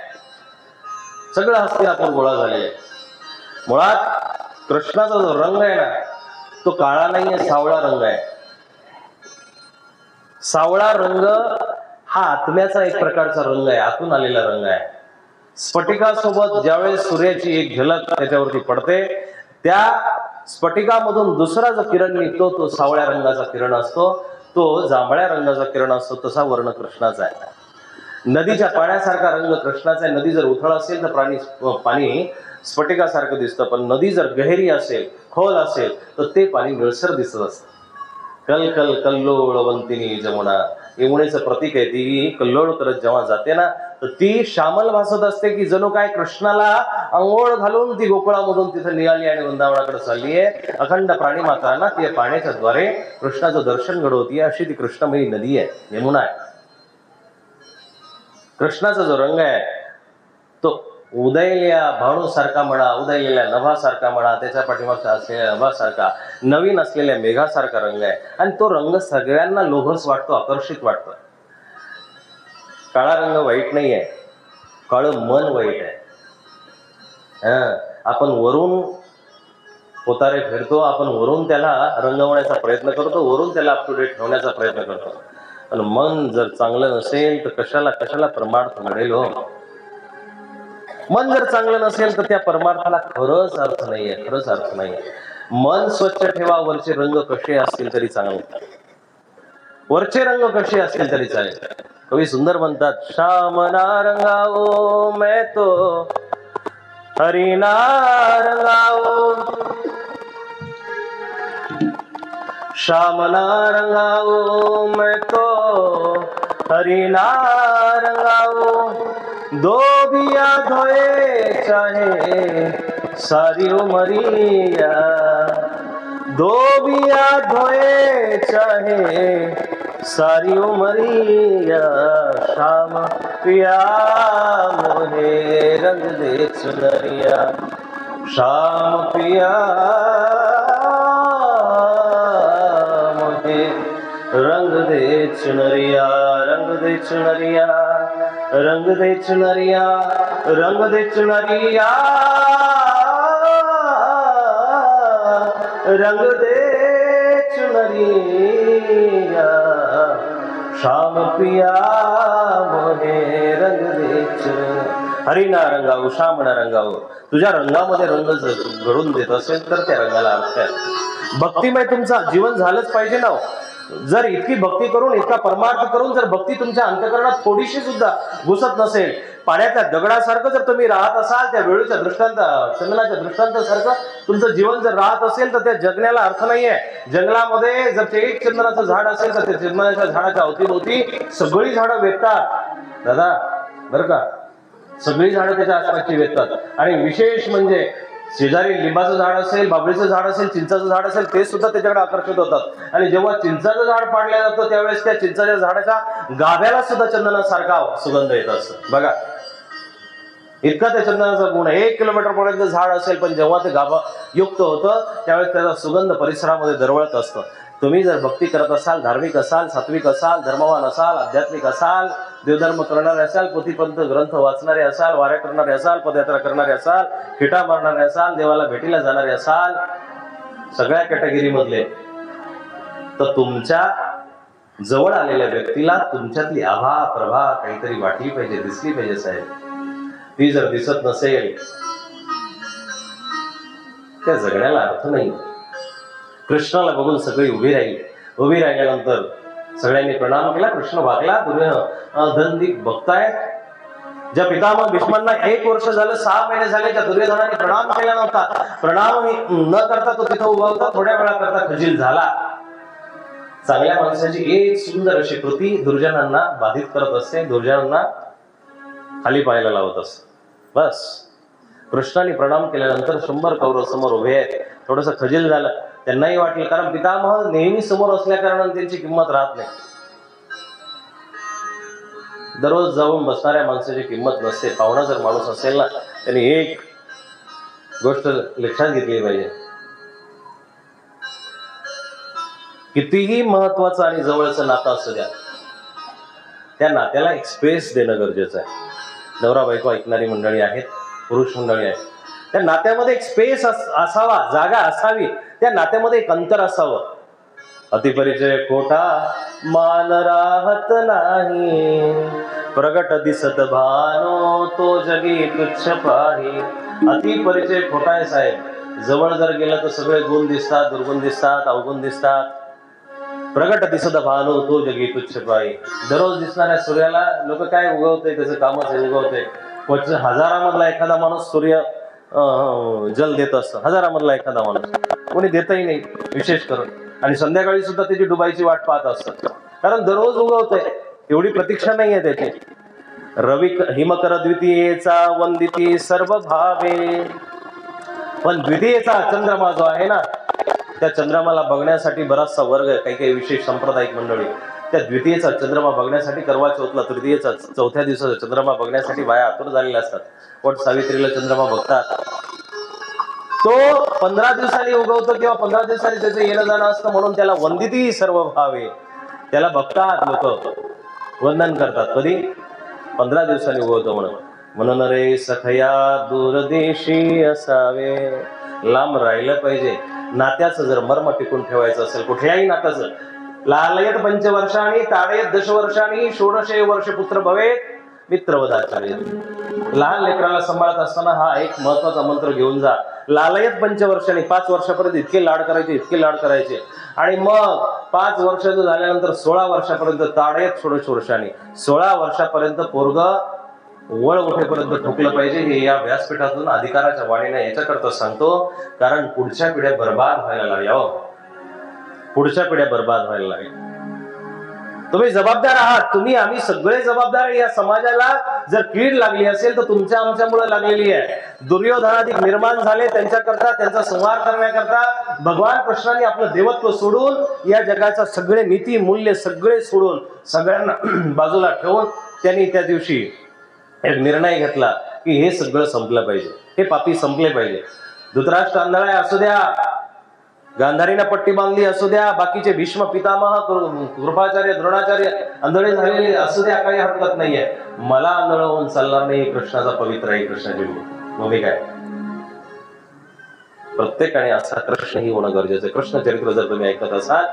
सगळं हस्तिनापूर गोळा झालेलं आहे. मुळात कृष्णाचा जो रंग आहे ना तो काळा नाहीये सावळा रंग आहे. सावळा रंग हा आत्म्याचा एक प्रकारचा रंग आहे आतून आलेला रंग आहे. स्फटिकासोबत ज्यावेळेस सूर्याची एक झलक त्याच्यावरती पडते त्या स्फटिकामधून दुसरा जो किरण निघतो तो सावळ्या रंगाचा किरण असतो तो जांभळ्या रंगाचा किरण असतो. तसा वर्ण कृष्णाचा आहे. नदीच्या पाण्यासारखा रंग कृष्णाचा आहे. नदी जर उथळ असेल तर पाणी स्फटिकासारखं दिसतं पण नदी जर गहिरी असेल खोल असेल तर ते पाणी निळसर दिसत असतं. कल कल कल्लोळवंतिनी जमुना यमुनेचं प्रतीक आहे. ती कल्लोळ करत जेव्हा जाते ना तर ती श्यामल भासत असते की जणू काय कृष्णाला अंघोळ घालून ती गोकुळामधून तिथे निघाली आणि वृंदावनाकडे चालली आहे. अखंड प्राणी मात्रांना ती पाण्याच्या द्वारे कृष्णाचं दर्शन घडवतीये अशी ती कृष्णमयी नदी आहे यमुना आहे. कृष्णाचा जो रंग आहे तो उदयलेल्या भाणूसारखा म्हणा उदयलेल्या नभासारखा म्हणा त्याच्या पाठीमागचा असलेल्या नभासारखा नवीन असलेल्या मेघासारखा रंग आहे. आणि तो रंग सगळ्यांना लोभस वाटतो आकर्षित वाटतो. काळा रंग वाईट नाही आहे. काळं मन वाईट आहे. आपण वरून पोतारे फिरतो आपण वरून त्याला रंगवण्याचा प्रयत्न करतो वरून त्याला अप टू डेट ठेवण्याचा प्रयत्न करतो. पण मन जर चांगलं नसेल तर कशाला परमार्थ घडेल हो. मन जर चांगलं नसेल तर त्या परमार्थाला खरंच अर्थ नाहीये. खरंच अर्थ नाहीये. मन स्वच्छ ठेवा वरचे रंग कसे असतील तरी चांगले वरचे रंग कसे असतील तरी चालेल. कवी सुंदर म्हणतात श्याम ना रंगाओ मैं तो हरी ना रंगाओ श्याम ना रंगाओ मैं तो हरी ना रंगाओ दो बिया धोए चाहे सारी उमरिया दो बिया धोए चाहे सारी उमरिया शाम पिया मोहे रंग दे चुनरिया शाम पिया मोहे रंग दे चुनरिया रंग दे चुनरिया रंग दे चुनरिया रंग दे चुनरिया रंग दे चुनरिया शाम पिया मोहे रंग दे चुनरिया. हरिणा रंगावं श्यामण रंगावं, तुझ्या रंगामध्ये रंग घडून देत असेल तर त्या रंगाला अर्थ आहे. भक्तिमय तुमचं जीवन झालंच पाहिजे ना. जर इतकी भक्ती करून, इतका परमार्थ करून जर भक्ती तुमच्या अंतःकरणात थोडीशी सुद्धा घुसत नसेल, पाण्याच्या दगडासारखं जर तुम्ही राहत असाल, त्या वेळूच्या दृष्टांत चंदनाच्या दृष्टांतासारखं तुमचं जीवन जर राहत असेल तर त्या जगण्याला अर्थ नाहीये. जंगलामध्ये जर ते एक चंदनाचं झाड असेल तर त्या चंदनाच्या झाडाच्या अवतीभोवती सगळी झाडं वेधतात दादा, बरं का, सगळी झाडं त्याच्या आसपासची वेधतात. आणि विशेष म्हणजे शेजारी लिंबाचं झाड असेल, बाबळीचं झाड असेल, चिंचाचं झाड असेल, ते सुद्धा त्याच्याकडे आकर्षित होतात. आणि जेव्हा चिंचाचं झाड पाडलं जातं त्यावेळेस त्या चिंचाच्या झाडाच्या गाभ्याला सुद्धा चंदनासारखा सुगंध येत असतं. बघा, इतका त्या चंदनाचा गुण आहे. 1 किलोमीटर पर्यंत झाड असेल, पण जेव्हा ते गाभा युक्त होतं त्यावेळेस त्याचा सुगंध परिसरामध्ये दरवळत असतो. तुम्ही जर भक्ती करत असाल, धार्मिक असाल, सात्विक असाल, धर्मवान असाल, आध्यात्मिक असाल, देवधर्म करणारे असाल, पोथीपंथ ग्रंथ वाचणारे असाल, वाऱ्या करणारे असाल, पदयात्रा करणारे असाल, खिटा मारणारे असाल, देवाला भेटीला जाणारे असाल, सगळ्या कॅटेगरी मधले, तर तुमच्या जवळ आलेल्या व्यक्तीला तुमच्यातली आभा प्रभा काहीतरी वाटली पाहिजे, दिसली पाहिजे साहेब. ती जर दिसत नसेल त्या जगण्याला अर्थ नाही. कृष्णाला बघून सगळी उभी राहिली. उभी राहिल्यानंतर सगळ्यांनी प्रणाम केला. कृष्ण वागला. दुर्योधन बघतायत. ज्या पितामह भीष्मांना 1 वर्ष झालं, 6 महिने झाले, त्या दुर्योधनाने प्रणाम केला नव्हता. प्रणाम न करता तो तिथं उभा होता. थोड्या वेळा करता खजील झाला. चांगल्या माणसाची एक सुंदर अशी कृती दुर्जनांना बाधित करत असते, दुर्जनांना खाली पाहायला लावत असते. बस कृष्णाने प्रणाम केल्यानंतर 100 कौरव समोर उभे आहेत. थोडस खजील झालं. त्यांनाही वाटलं, कारण पितामह नेहमी समोर असल्या कारणाने त्यांची किंमत राहत नाही. दररोज जाऊन बसणाऱ्या माणसाची किंमत नसते. पाहुणा जर माणूस असेल ना, त्यांनी एक गोष्ट लक्षात घेतली पाहिजे, कितीही महत्वाचं आणि जवळचं नातं असू द्या, त्या नात्याला एक स्पेस देणं गरजेचं आहे. नवरा बायको ऐकणारी मंडळी आहेत, पुरुष मंडळी आहेत, त्या नात्यामध्ये एक स्पेस असावा, जागा असावी, त्या नात्यामध्ये एक अंतर असावं. अतिपरिचय खोटा मान राहत नाही, प्रगट दिसत भानो तो जगी तुच्छ पाही. अतिपरिचय खोटा आहे साहेब. जवळ जर गेलं तर सगळे गुण दिसतात, दुर्गुण दिसतात, अवगुण दिसतात. प्रगट दिसत भानो तो जगी तुच्छ पाही. दररोज दिसणाऱ्या सूर्याला लोक काय उगवते, त्याचं कामच आहे, उगवते. हजारामधला एखादा माणूस सूर्य जल देत असतो, हजारामधला एखादा माणूस, कोणी देतही नाही विशेष करून. आणि संध्याकाळी सुद्धा त्याची डुबायची वाट पाहत असतात, कारण दररोज उगवतंय, एवढी प्रतीक्षा नाही आहे त्याची. रवी हिमकर द्वितीयेचा वंदिती सर्व भावे. पण द्वितीयेचा चंद्रमा जो आहे ना, त्या चंद्रमाला बघण्यासाठी बराचसा वर्ग, काही काही विशेष सांप्रदायिक मंडळी त्या द्वितीयेचा चंद्रमा बघण्यासाठी, करवा चौथला तृतीयेचा, चौथ्या दिवसाचा चंद्रमा बघण्यासाठी बाया आतुर झालेल्या असतात. पोट सावित्रीला चंद्रमा बघतात. तो 15 दिवसांनी उगवतो किंवा 15 दिवसांनी त्याचं येणं जाणं असतं, म्हणून त्याला वंदिती सर्व भावे. त्याला बघतात लोक, वंदन करतात. कधी? 15 दिवसांनी उगवतो म्हणून. म्हणून रे सखया दूरदेशी असावे. लांब राहिलं पाहिजे. नात्याचं जर मर्म टिकून ठेवायचं असेल, कुठल्याही नात्याचं, लालयत पंचवर्षांनी ताडयत दशवर्षांनी षोडशे वर्ष पुत्र भवेत मित्रवदाचार्य. लहान लेकराला सांभाळत असताना हा एक महत्वाचा मंत्र घेऊन जा. लालयत पंचवर्षांनी, 5 वर्षापर्यंत इतके लाड करायचे, इतके लाड करायचे. आणि मग 5 वर्षाचं झाल्यानंतर 16 वर्षापर्यंत ताडयत षोडश वर्षांनी, 16 वर्षापर्यंत पोरग वळ उठेपर्यंत ठोकलं पाहिजे. हे या व्यासपीठातून अधिकाराच्या वाणीने याच्याकरता सांगतो, कारण पुढच्या पिढ्या बर्बाद व्हायला लागल्या. पुढच्या पिढ्या बर्बाद व्हायला लागल्या. तुम्ही जबाबदार आहात. तुम्ही आम्ही सगळे जबाबदार. या समाजाला जर कीड लागली असेल तर तुमच्या आमच्यामुळे लागलेली आहे. दुर्योधनाधिक निर्माण झाले, त्यांच्याकरता, त्यांचा संहार करण्याकरता भगवान कृष्णाने आपलं देवत्व सोडून, या जगाचा सगळे नीती मूल्य सगळे सोडून, सगळ्यांना बाजूला ठेवून त्यांनी त्या दिवशी एक निर्णय घेतला की हे सगळं संपलं पाहिजे, हे पापी संपले पाहिजे. धृतराष्ट्र आंधळा असू द्या, गांधारीने पट्टी बांधली असू द्या, बाकीचे भीष्म पितामह, कृपाचार्य, द्रोणाचार्य आंधळे झालेले असू द्या, काही हरकत नाहीये. मला आंधळ होऊन चालणार नाही. कृष्णाचा पवित्र आहे, कृष्णाची मग मी काय. प्रत्येकाने असा कृष्ण ही होणं गरजेचं आहे. कृष्ण चरित्र जर तुम्ही ऐकत असाल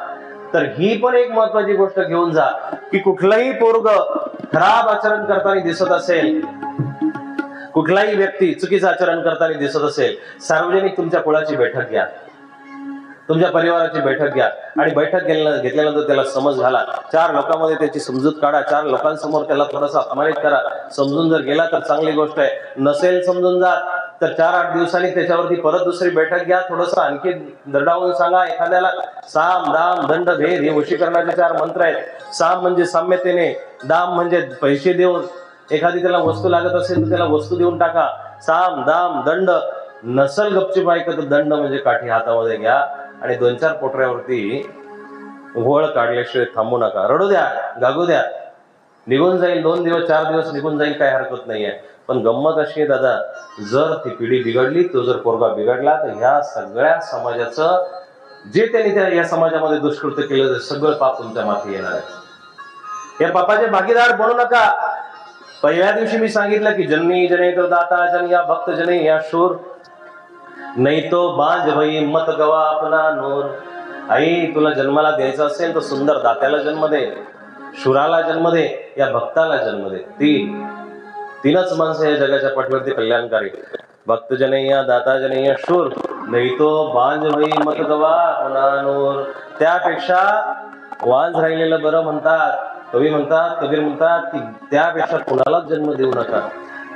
तर ही पण एक महत्वाची गोष्ट घेऊन जा की कुठलंही पोरग खराब आचरण करताना दिसत असेल, कुठलाही व्यक्ती चुकीचं आचरण करताना दिसत असेल, सार्वजनिक तुमच्या कुळाची बैठक घ्या, तुमच्या परिवाराची बैठक घ्या आणि बैठक घेतल्यानंतर त्याला समज घाला, 4 लोकांमध्ये त्याची समजूत काढा, 4 लोकांसमोर त्याला थोडासा अपमानित करा. समजून जर गेला तर चांगली गोष्ट आहे, नसेल समजून जात तर 4-8 दिवसांनी त्याच्यावरती परत दुसरी बैठक घ्या, थोडंसं आणखी दरडावून सांगा. एखाद्याला साम दाम दंड भेद हे वशीकरणाचे 4 मंत्र आहेत. साम म्हणजे साम्यतेने, दाम म्हणजे पैसे देऊन, एखादी त्याला वस्तू लागत असेल तर त्याला वस्तू देऊन टाका. साम दाम दंड, नसल गपचूप ऐकत तर दंड म्हणजे काठी हातामध्ये घ्या आणि 2-4 पोटऱ्यावरती घोळ काढल्याशिवाय थांबू नका. रडू द्या, गागू द्या, निघून जाईल 2 दिवस 4 दिवस निघून जाईल, काही हरकत नाहीये. पण गंमत अशी आहे दादा, जर ती पिढी बिघडली, तो जर पोरगा बिघडला तर ह्या सगळ्या समाजाचं जे त्यांनी या समाजामध्ये दुष्कृत्य केलं ते सगळं पाप तुमच्या माथी येणार आहे. या पापाचे भागीदार बनू नका. पहिल्या दिवशी मी सांगितलं की जननी जने तो दाता जन या भक्त जने या शूर, नाही तो बांझ भई मत गवा अपना नूर. आई तुला जन्माला द्यायचा असेल तर सुंदर दात्याला जन्म दे, शूराला जन्म दे, या भक्ताला जन्म दे. तीनच माणसं या जगाच्या पाठीवरती कल्याणकारी, भक्तजनय्या दाताजनय्या शूर, नाही तो बांझ भई मत गवा अपना नूर. त्यापेक्षा वांझ राहिलेलं बरं म्हणतात कवी, म्हणतात कबीर म्हणतात की त्यापेक्षा कुणालाच जन्म देऊ नका.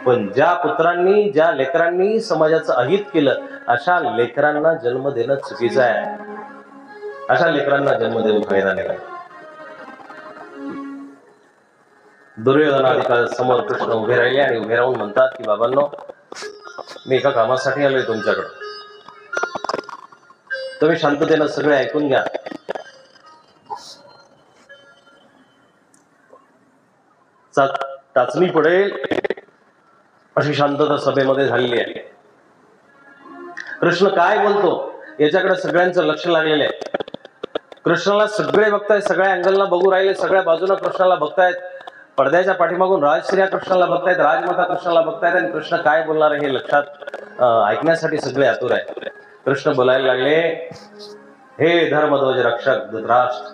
पण ज्या पुत्रांनी ज्या लेकरांनी समाजाचं अहित केलं अशा लेकरांना जन्म देणं चुकीचं आहे. अशा लेकरांना जन्म देऊन फायदा नाही. दुर्योधनाधिकार समोर कृष्ण उभे राहिले आणि उभे राहून म्हणतात की बाबांनो, मी एका कामासाठी आलोय तुमच्याकडे, तुम्ही शांततेनं सगळे ऐकून घ्या. टाचणी पडेल अशी शांतता सभेमध्ये झालेली आहे. कृष्ण काय बोलतो याच्याकडे सगळ्यांचं लक्ष लागलेलं आहे. कृष्णाला सगळे बघतायत, सगळ्या अँगलला बघू राहिले, सगळ्या बाजूला कृष्णाला बघतायत. पडद्याच्या पाठीमागून राजश्रिया कृष्णाला बघतायत, राजमाता कृष्णाला बघतायत आणि कृष्ण काय बोलणार आहे हे लक्षात ऐकण्यासाठी सगळे आतुर आहेत. कृष्ण बोलायला लागले, हे धर्मध्वज रक्षक धृतराष्ट्र.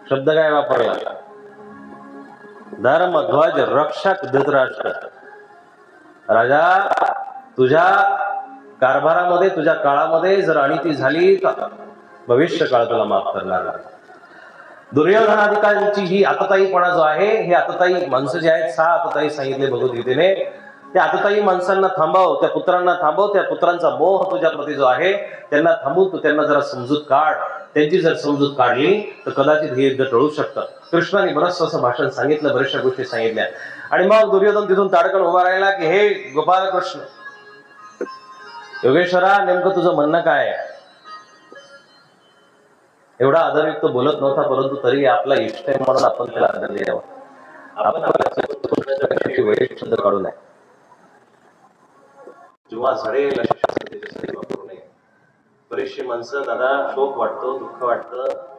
शब्द काय वापरला? धर्मध्वज रक्षक धृतराष्ट्र. राजा, तुझ्या कारभारामध्ये तुझ्या काळामध्ये जर अनिती झाली तर भविष्य काळ तुला माफ करणार नाही. दुर्योधनाधिकांची ही आतताईपणा जो आहे, हे आतताई माणसं जे आहेत, 6 आतताई सांगितले भगवद्गीतेने, त्या आतताई माणसांना थांबव, त्या पुत्रांना थांबव, त्या पुत्रांचा मोह तुझ्या प्रती जो आहे त्यांना थांबवून तू त्यांना जरा समजूत काढ. त्यांची जर समजूत काढली तर कदाचित हे युद्ध टळू शकतं. कृष्णाने बरंच असं भाषण सांगितलं, बऱ्याचशा गोष्टी सांगितल्या आणि मग दुर्योधन तिथून ताडकन उभा राहिला की हे गोपाल कृष्ण, योगेश्वरा, नेमकं तुझं म्हणणं काय आहे? एवढा आदरयुक्त बोलत नव्हता, परंतु तरी आपला इष्ट आहे म्हणून आपण त्याला आदर द्यावा. आपण वैशिष्ट्य शब्द काढू नये, जेव्हा झडेल अशा शब्द त्याच्यासाठी वापरू नये. बरीचशी माणसं दादा शोक वाटतो, दुःख वाटतं.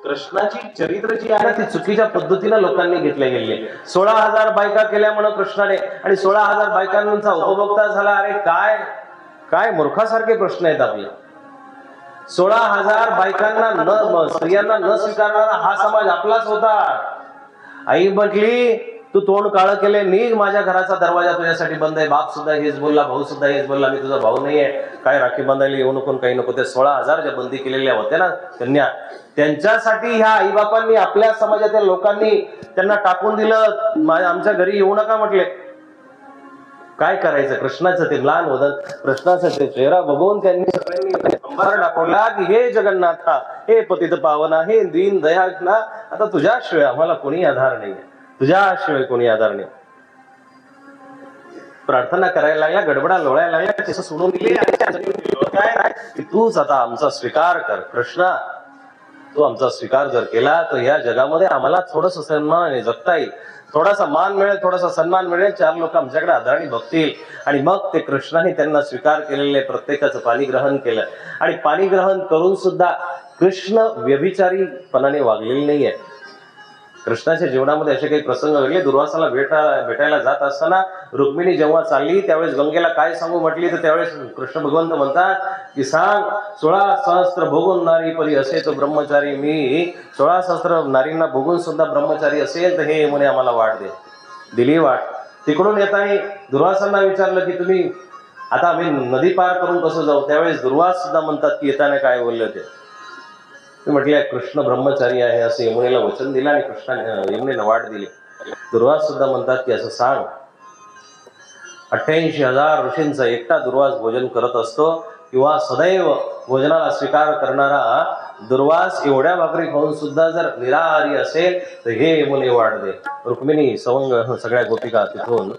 कृष्णाची चरित्र जी आहे ती चुकीच्या पद्धतीने लोकांनी घेतल्या गेली. 16,000 बायका केल्या म्हणून कृष्णाने आणि 16,000 बायकांचा उपभोक्ता झाला. अरे काय काय मूर्खासारखे प्रश्न आहेत आपले. 16,000 बायकांना स्त्रियांना न स्वीकारणारा हा समाज आपलाच होता. आई म्हटली, तू तोंड काळं केले, निघ, माझ्या घराचा दरवाजा तुझ्यासाठी बंद आहे. बाप सुद्धा हेच बोलला, भाऊ सुद्धा हेच बोलला, मी तुझा भाऊ नाहीये, काय राखी बांधायला येऊ नको, काही नको. त्या 16,000 ज्या बंदी केलेल्या होत्या ना कन्या, त्यांच्यासाठी ह्या आईबापांनी, आपल्या समाजातील लोकांनी त्यांना टाकून दिलं. आमच्या घरी येऊ नका म्हटले. काय करायचं? कृष्णाचं ते लहान वदन, कृष्णाचा ते चेहरा बघून त्यांनी सगळ्यांनी अंबार दाखवला की हे जगन्नाथा, हे पतित पावना, हे दीन दयाळना, आता तुझ्याशिवाय आम्हाला कोणी आधार नाही, तुझ्याशिवाय कोणी आधार नाही. प्रार्थना करायला लागल्या, गडबडा लोळायला लागल्या, तसं सोडून दिले आणि तूच आता आमचा स्वीकार कर कृष्णा. तू आमचा स्वीकार जर केला तर या जगामध्ये आम्हाला थोडंसं सन्मानाने जगता येईल, थोडासा मान मिळेल, थोडासा सन्मान मिळेल, 4 लोक आमच्याकडे आदराने बघतील. आणि मग ते कृष्णाने त्यांना स्वीकार केलेले प्रत्येकाचं पाणी ग्रहण केलं. आणि पाणी ग्रहण करून सुद्धा कृष्ण व्यभिचारीपणाने वागलेले नाहीये. कृष्णाच्या जीवनामध्ये असे काही प्रसंग घडले. दुर्वासाला भेटायला जात असताना रुक्मिणी जेव्हा चालली त्यावेळेस गंगेला काय सांगू म्हटली, तर त्यावेळेस कृष्ण भगवंत म्हणतात की सांग, 16 सहस्त्र भोगून नारी परी असे तो ब्रह्मचारी. मी 16 सहस्त्र नारींना भोगून सुद्धा ब्रह्मचारी असेल तर हे म्हणे आम्हाला वाट दे. दिली वाट. तिकडून येताना दुर्वासांना विचारलं की तुम्ही आता आम्ही नदी पार करून कसं जाऊ? त्यावेळेस दुर्वास सुद्धा म्हणतात की येताना काय बोलले ते म्हटले कृष्ण ब्रह्मचारी आहे असं यमुनेला वचन दिलं आणि कृष्णाने यमुनेला वाट दिली. दुर्वास सुद्धा म्हणतात की असं सांग 88,000 ऋषींचा एकटा दुर्वास भोजन करत असतो किंवा सदैव भोजनाला स्वीकार करणारा दुर्वास एवढ्या भाकरी खाऊन सुद्धा जर निराहारी असेल तर हे यमुने वाट दे. रुक्मिणी सवंग सगळ्या गोपिका तिथून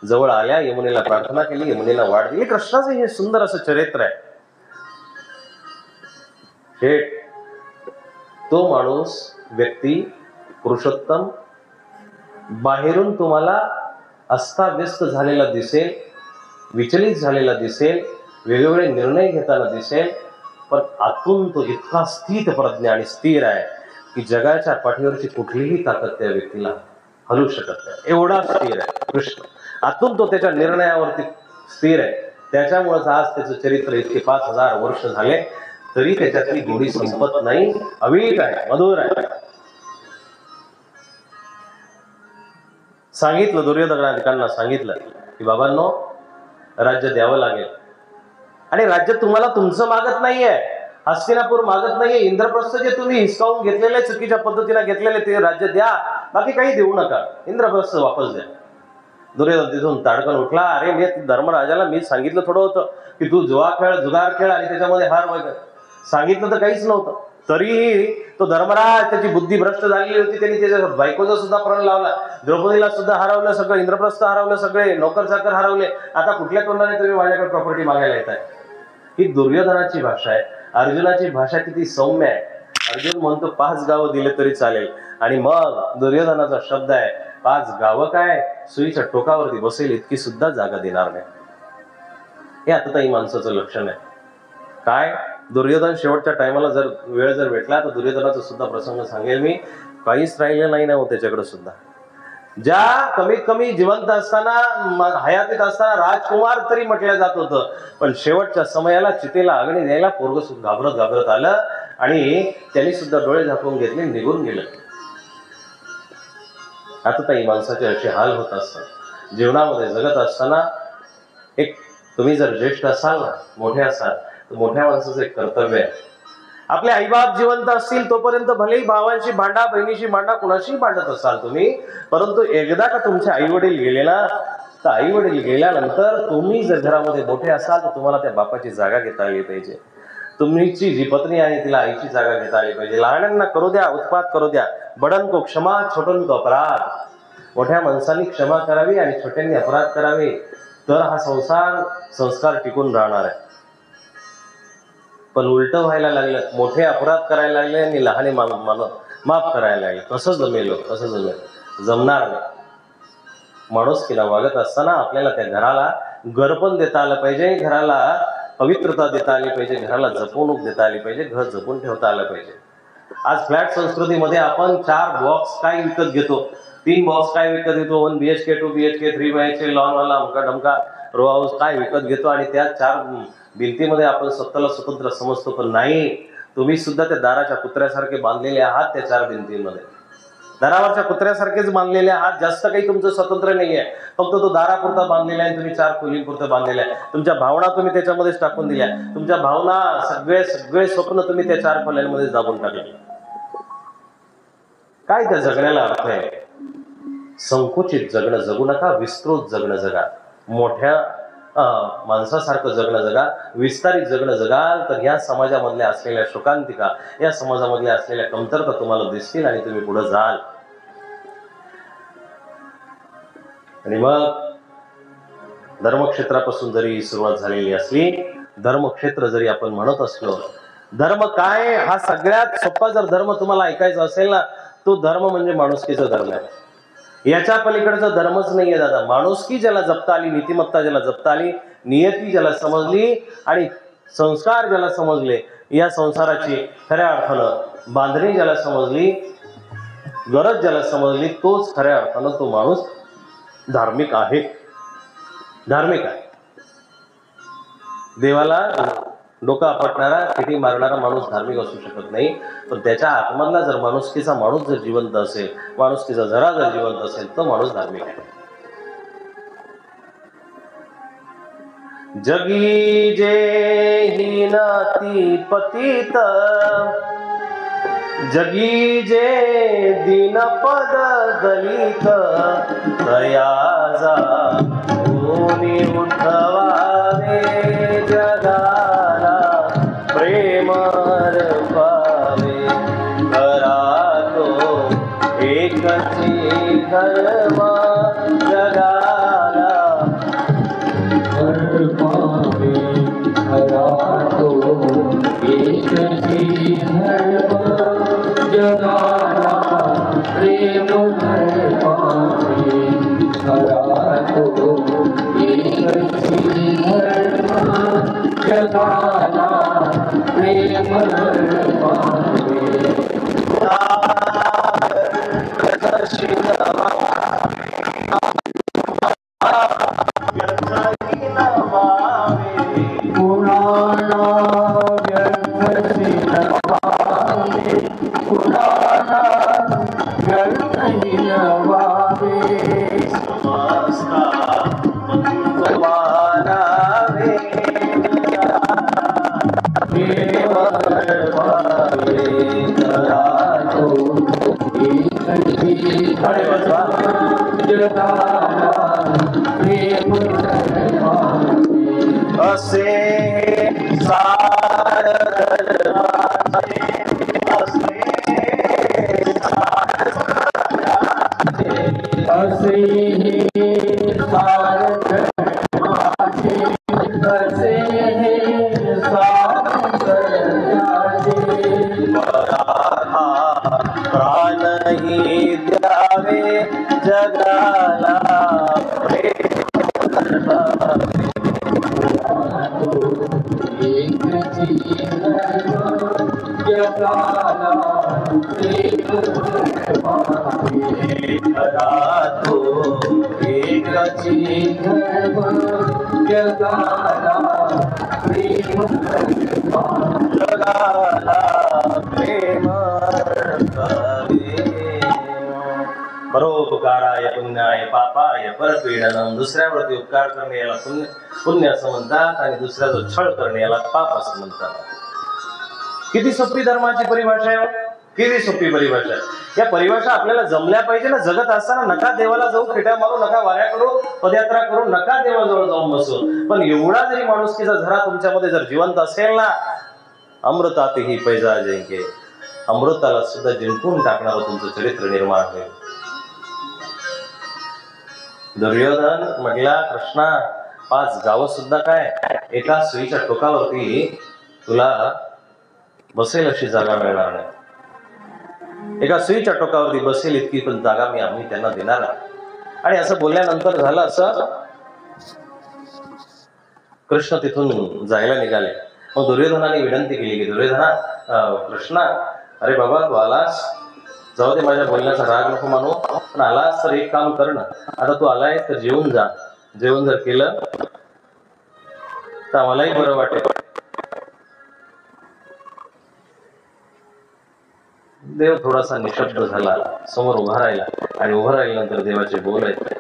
जवळ आल्या, यमुनेला प्रार्थना केली, यमुनेला वाट दिली. कृष्णाचं हे सुंदर असं चरित्र आहे. शेठ तो माणूस व्यक्ती पुरुषोत्तम बाहेरून तुम्हाला अस्ताव्यस्त झालेला दिसेल, विचलित झालेला दिसेल, वेगवेगळे निर्णय घेताना दिसेल, पण आतून तो इतका स्थित प्रज्ञ आणि स्थिर आहे की जगाच्या पाठीवरची कुठलीही ताकद त्या व्यक्तीला हलवू शकत नाही. एवढा स्थिर आहे कृष्ण. आतून तो त्याच्या निर्णयावरती स्थिर आहे. त्याच्यामुळेच आज त्याचं चरित्र इतके 5,000 वर्ष झाले तरी त्याच्यातली गोडी संपत नाही. अवीट आहे, मधुर आहे. सांगितलं दुर्योधनाधिकांना सांगितलं की बाबांनो राज्य द्यावं लागेल आणि राज्य तुम्हाला तुमचं मागत नाहीये, हस्तिनापूर मागत नाहीये. इंद्रप्रस्थ जे तुम्ही हिसकावून घेतलेले चुकीच्या पद्धतीने घेतलेले ते राज्य द्या, बाकी काही देऊ नका, इंद्रप्रस्थ वापस द्या. दुर्योधन तिथून ताडकन उठला. अरे मी धर्मराजाला मी सांगितलं थोडं होतं की तू जुआ खेळ, जुगार खेळ आणि त्याच्यामध्ये हार वगैरे सांगितलं तर काहीच नव्हतं. तरीही तो धर्मराज त्याची बुद्धी भ्रष्ट झालेली होती. त्यांनी त्याच्या बायकोचा सुद्धा प्रण लावला, द्रौपदीला सुद्धा हरवलं, सगळं इंद्रप्रस्थ हरवलं, सगळे नोकर चाकर हरवले. आता कुठल्या तोंडाने तुम्ही माझ्याकडे प्रॉपर्टी मागायला येत आहे? ही दुर्योधनाची भाषा आहे. अर्जुनाची भाषा किती सौम्य आहे. अर्जुन म्हणतो 5 गावं दिले तरी चालेल आणि मग दुर्योधनाचा शब्द आहे 5 गावं काय सुईच्या टोकावरती बसेल इतकी सुद्धा जागा देणार नाही. हे आता ताई माणसाचं लक्षण आहे. काय दुर्योधन शेवटच्या टायमाला जर वेळ जर भेटला तर दुर्योधनाचा सुद्धा प्रसंग सांगेल मी. काहीच राहिलं नाही ना त्याच्याकडे सुद्धा. ज्या कमीत कमी जिवंत असताना हयातीत असताना राजकुमार तरी म्हटलं जात होतं, पण शेवटच्या समयाला चितेला अग्नी द्यायला पोरग घाबरत घाबरत आलं आणि त्यांनी सुद्धा डोळे झाकून घेतले, निघून गेलं. आता ताई माणसाचे असे हाल होत असतात जीवनामध्ये जगत असताना. एक तुम्ही जर ज्येष्ठ असाल ना, मोठे असाल तर मोठ्या माणसाचं एक कर्तव्य आहे. आपले आईबाप जिवंत असतील तोपर्यंत भलेही भावांशी भांडा, बहिणीशी भांडा, कुणाशी भांडत असाल तुम्ही, परंतु एकदा का तुमचे आई वडील गेले ना, तर आई वडील गेल्यानंतर तुम्ही जर घरामध्ये मोठे असाल तर तुम्हाला त्या बापाची जागा घेता आली पाहिजे. तुमची जी पत्नी आहे तिला आईची जागा घेता आली पाहिजे. लहानांना करू द्या, उत्पात करू द्या. बडन को क्षमा, छोटन को अपराध. मोठ्या माणसांनी क्षमा करावी आणि छोट्यांनी अपराध करावे, तर हा संस्कार टिकून राहणार आहे. पण उलट व्हायला लागलं, मोठे अपराध करायला लागले आणि लहाने माफ करायला लागले. कसं जमेल? कसं जमेल? जमणार नाही. माणुसकीला वागत असताना आपल्याला त्या घराला घरपण देता आलं पाहिजे, घराला पवित्रता देता आली पाहिजे, घराला जपवणूक देता आली पाहिजे, घर जपून ठेवता आलं पाहिजे. आज फ्लॅट संस्कृतीमध्ये आपण 4 बॉक्स काय विकत घेतो, 3 बॉक्स काय विकत घेतो, 1 BHK 2 BHK 3 BHK लॉनवाला अमका डमका रो हाऊस काय विकत घेतो आणि त्या 4 भिंतीमध्ये आपण स्वतःला स्वतंत्र समजतो. पण नाही, तुम्ही सुद्धा त्या दाराच्या कुत्र्यासारखे बांधलेले आहात. त्या 4 भिंतींमध्ये दारावरच्या कुत्र्यासारखेच बांधलेले आहात. जास्त काही तुमचं स्वतंत्र नाहीये, फक्त तो दारापुरता बांधलेला आहे. तुम्ही 4 खोलीपुरतं बांधलेला आहे. तुमच्या भावना तुम्ही त्याच्यामध्येच टाकून दिल्या. तुमच्या भावना सगळे स्वप्न तुम्ही त्या 4 खोल्यांमध्ये दाबून टाकले. काय त्या जगण्याला अर्थ आहे? संकुचित जगणं जगू नका, विस्तृत जगणं जगा. मोठ्या माणसासारखं जगणं जगा, विस्तारित जगणं जगाल तर या समाजामधल्या असलेल्या शोकांतिका, या समाजामधल्या असलेल्या कमतरता तुम्हाला दिसतील आणि तुम्ही पुढे जाल. आणि मग धर्मक्षेत्रापासून जरी सुरुवात झालेली असली, धर्मक्षेत्र जरी आपण म्हणत असलो, धर्म काय हा सगळ्यात सोपा जर धर्म तुम्हाला ऐकायचा असेल ना, तो धर्म म्हणजे माणुसकीचा धर्म आहे. याच्या पलीकडचा धर्मच नाहीये दादा. माणुसकी ज्याला जपता आली, नीतिमत्ता ज्याला जपता आली, नियती ज्याला समजली आणि संस्कार ज्याला समजले, या संसाराची खऱ्या अर्थानं बांधणी ज्याला समजली, गरज ज्याला समजली, तोच खऱ्या अर्थानं तो माणूस धार्मिक आहे. धार्मिक आहे. देवाला डोका आपटणारा, किती मारणारा माणूस धार्मिक असू शकत नाही. पण त्याच्या आतमधला जर माणुसकीचा माणूस जर जिवंत असेल, माणुसकीचा जरा जर जिवंत असेल, तो माणूस धार्मिक आहे. जगी जे हीनती पतित, जगी जे दीनपद दलित, तयाजा कोणी उठवावे जगाला प्रेम पावे, करा तो एकची धर्म जगाला पावे, खरा तो एकची धर्म जगाला प्रेम पावे, खरा तो एकची धर्म जगाला प्रेम पावे. कुणाला व्यर्थही नवावे, कुणाला व्यर्थही नवावे, समस्ता मानावे प्रेम पावे, करा तो एकची धर्म जगाला प्रेम पावे. असे सार धर्माचे, असे असे हे सार धर्माचे, असे हे सार धर्माचे, पराहा प्राणही द्यावे जगाला प्रेम एकची धर्म जगाला प्रेम पावे, करा तो एकची धर्म जगाला प्रेम पावे. जगाला प्रेम परोपकाराय पुण्याय पापाय परपीडनम. दुसऱ्यावरती उपकार करणे याला पुण्य असं म्हणतात आणि दुसऱ्याचा छळ करणे याला पाप असं म्हणतात. किती सोपी धर्माची परिभाषा आहे, किती सोपी परिभाषा आहे. या परिभाषा आपल्याला जमल्या पाहिजे ना. जगत असताना नका देवाला जाऊ, खेट्या मारू, नका वाऱ्या करू, पदयात्रा करू, नका देवाजवळ जाऊन बसू. पण एवढा जरी माणुसकीचा झरा तुमच्यामध्ये जर जिवंत असेल ना, अमृतातही पैजा जिंके, अमृताला सुद्धा जिंकून टाकणारं तुमचं चरित्र निर्माण होईल. दुर्योधन म्हटला, कृष्णा 5 गावं सुद्धा काय एका सुईच्या टोकावरती तुला बसेल अशी जागा मिळणार नाही. एका सुईच्या टोकावरती बसेल इतकी पण जागा आम्ही त्यांना देणार नाही. आणि असं बोलल्यानंतर झालं असं, कृष्ण तिथून जायला निघाले. मग दुर्योधनाने विनंती केली की दुर्योधना, कृष्णा अरे बाबा तू आलास, जाऊ दे माझ्या बोलण्याचा राग नको मानू, पण आलास तर एक काम कर ना, आता तू आलाय तर जेवून जा. जेवण जर केलं तर आम्हालाही बरं वाटेल. देव थोडासा निशब्द झाला, समोर उभा राहिला आणि उभा राहिल्यानंतर देवाचे बोल आहेत.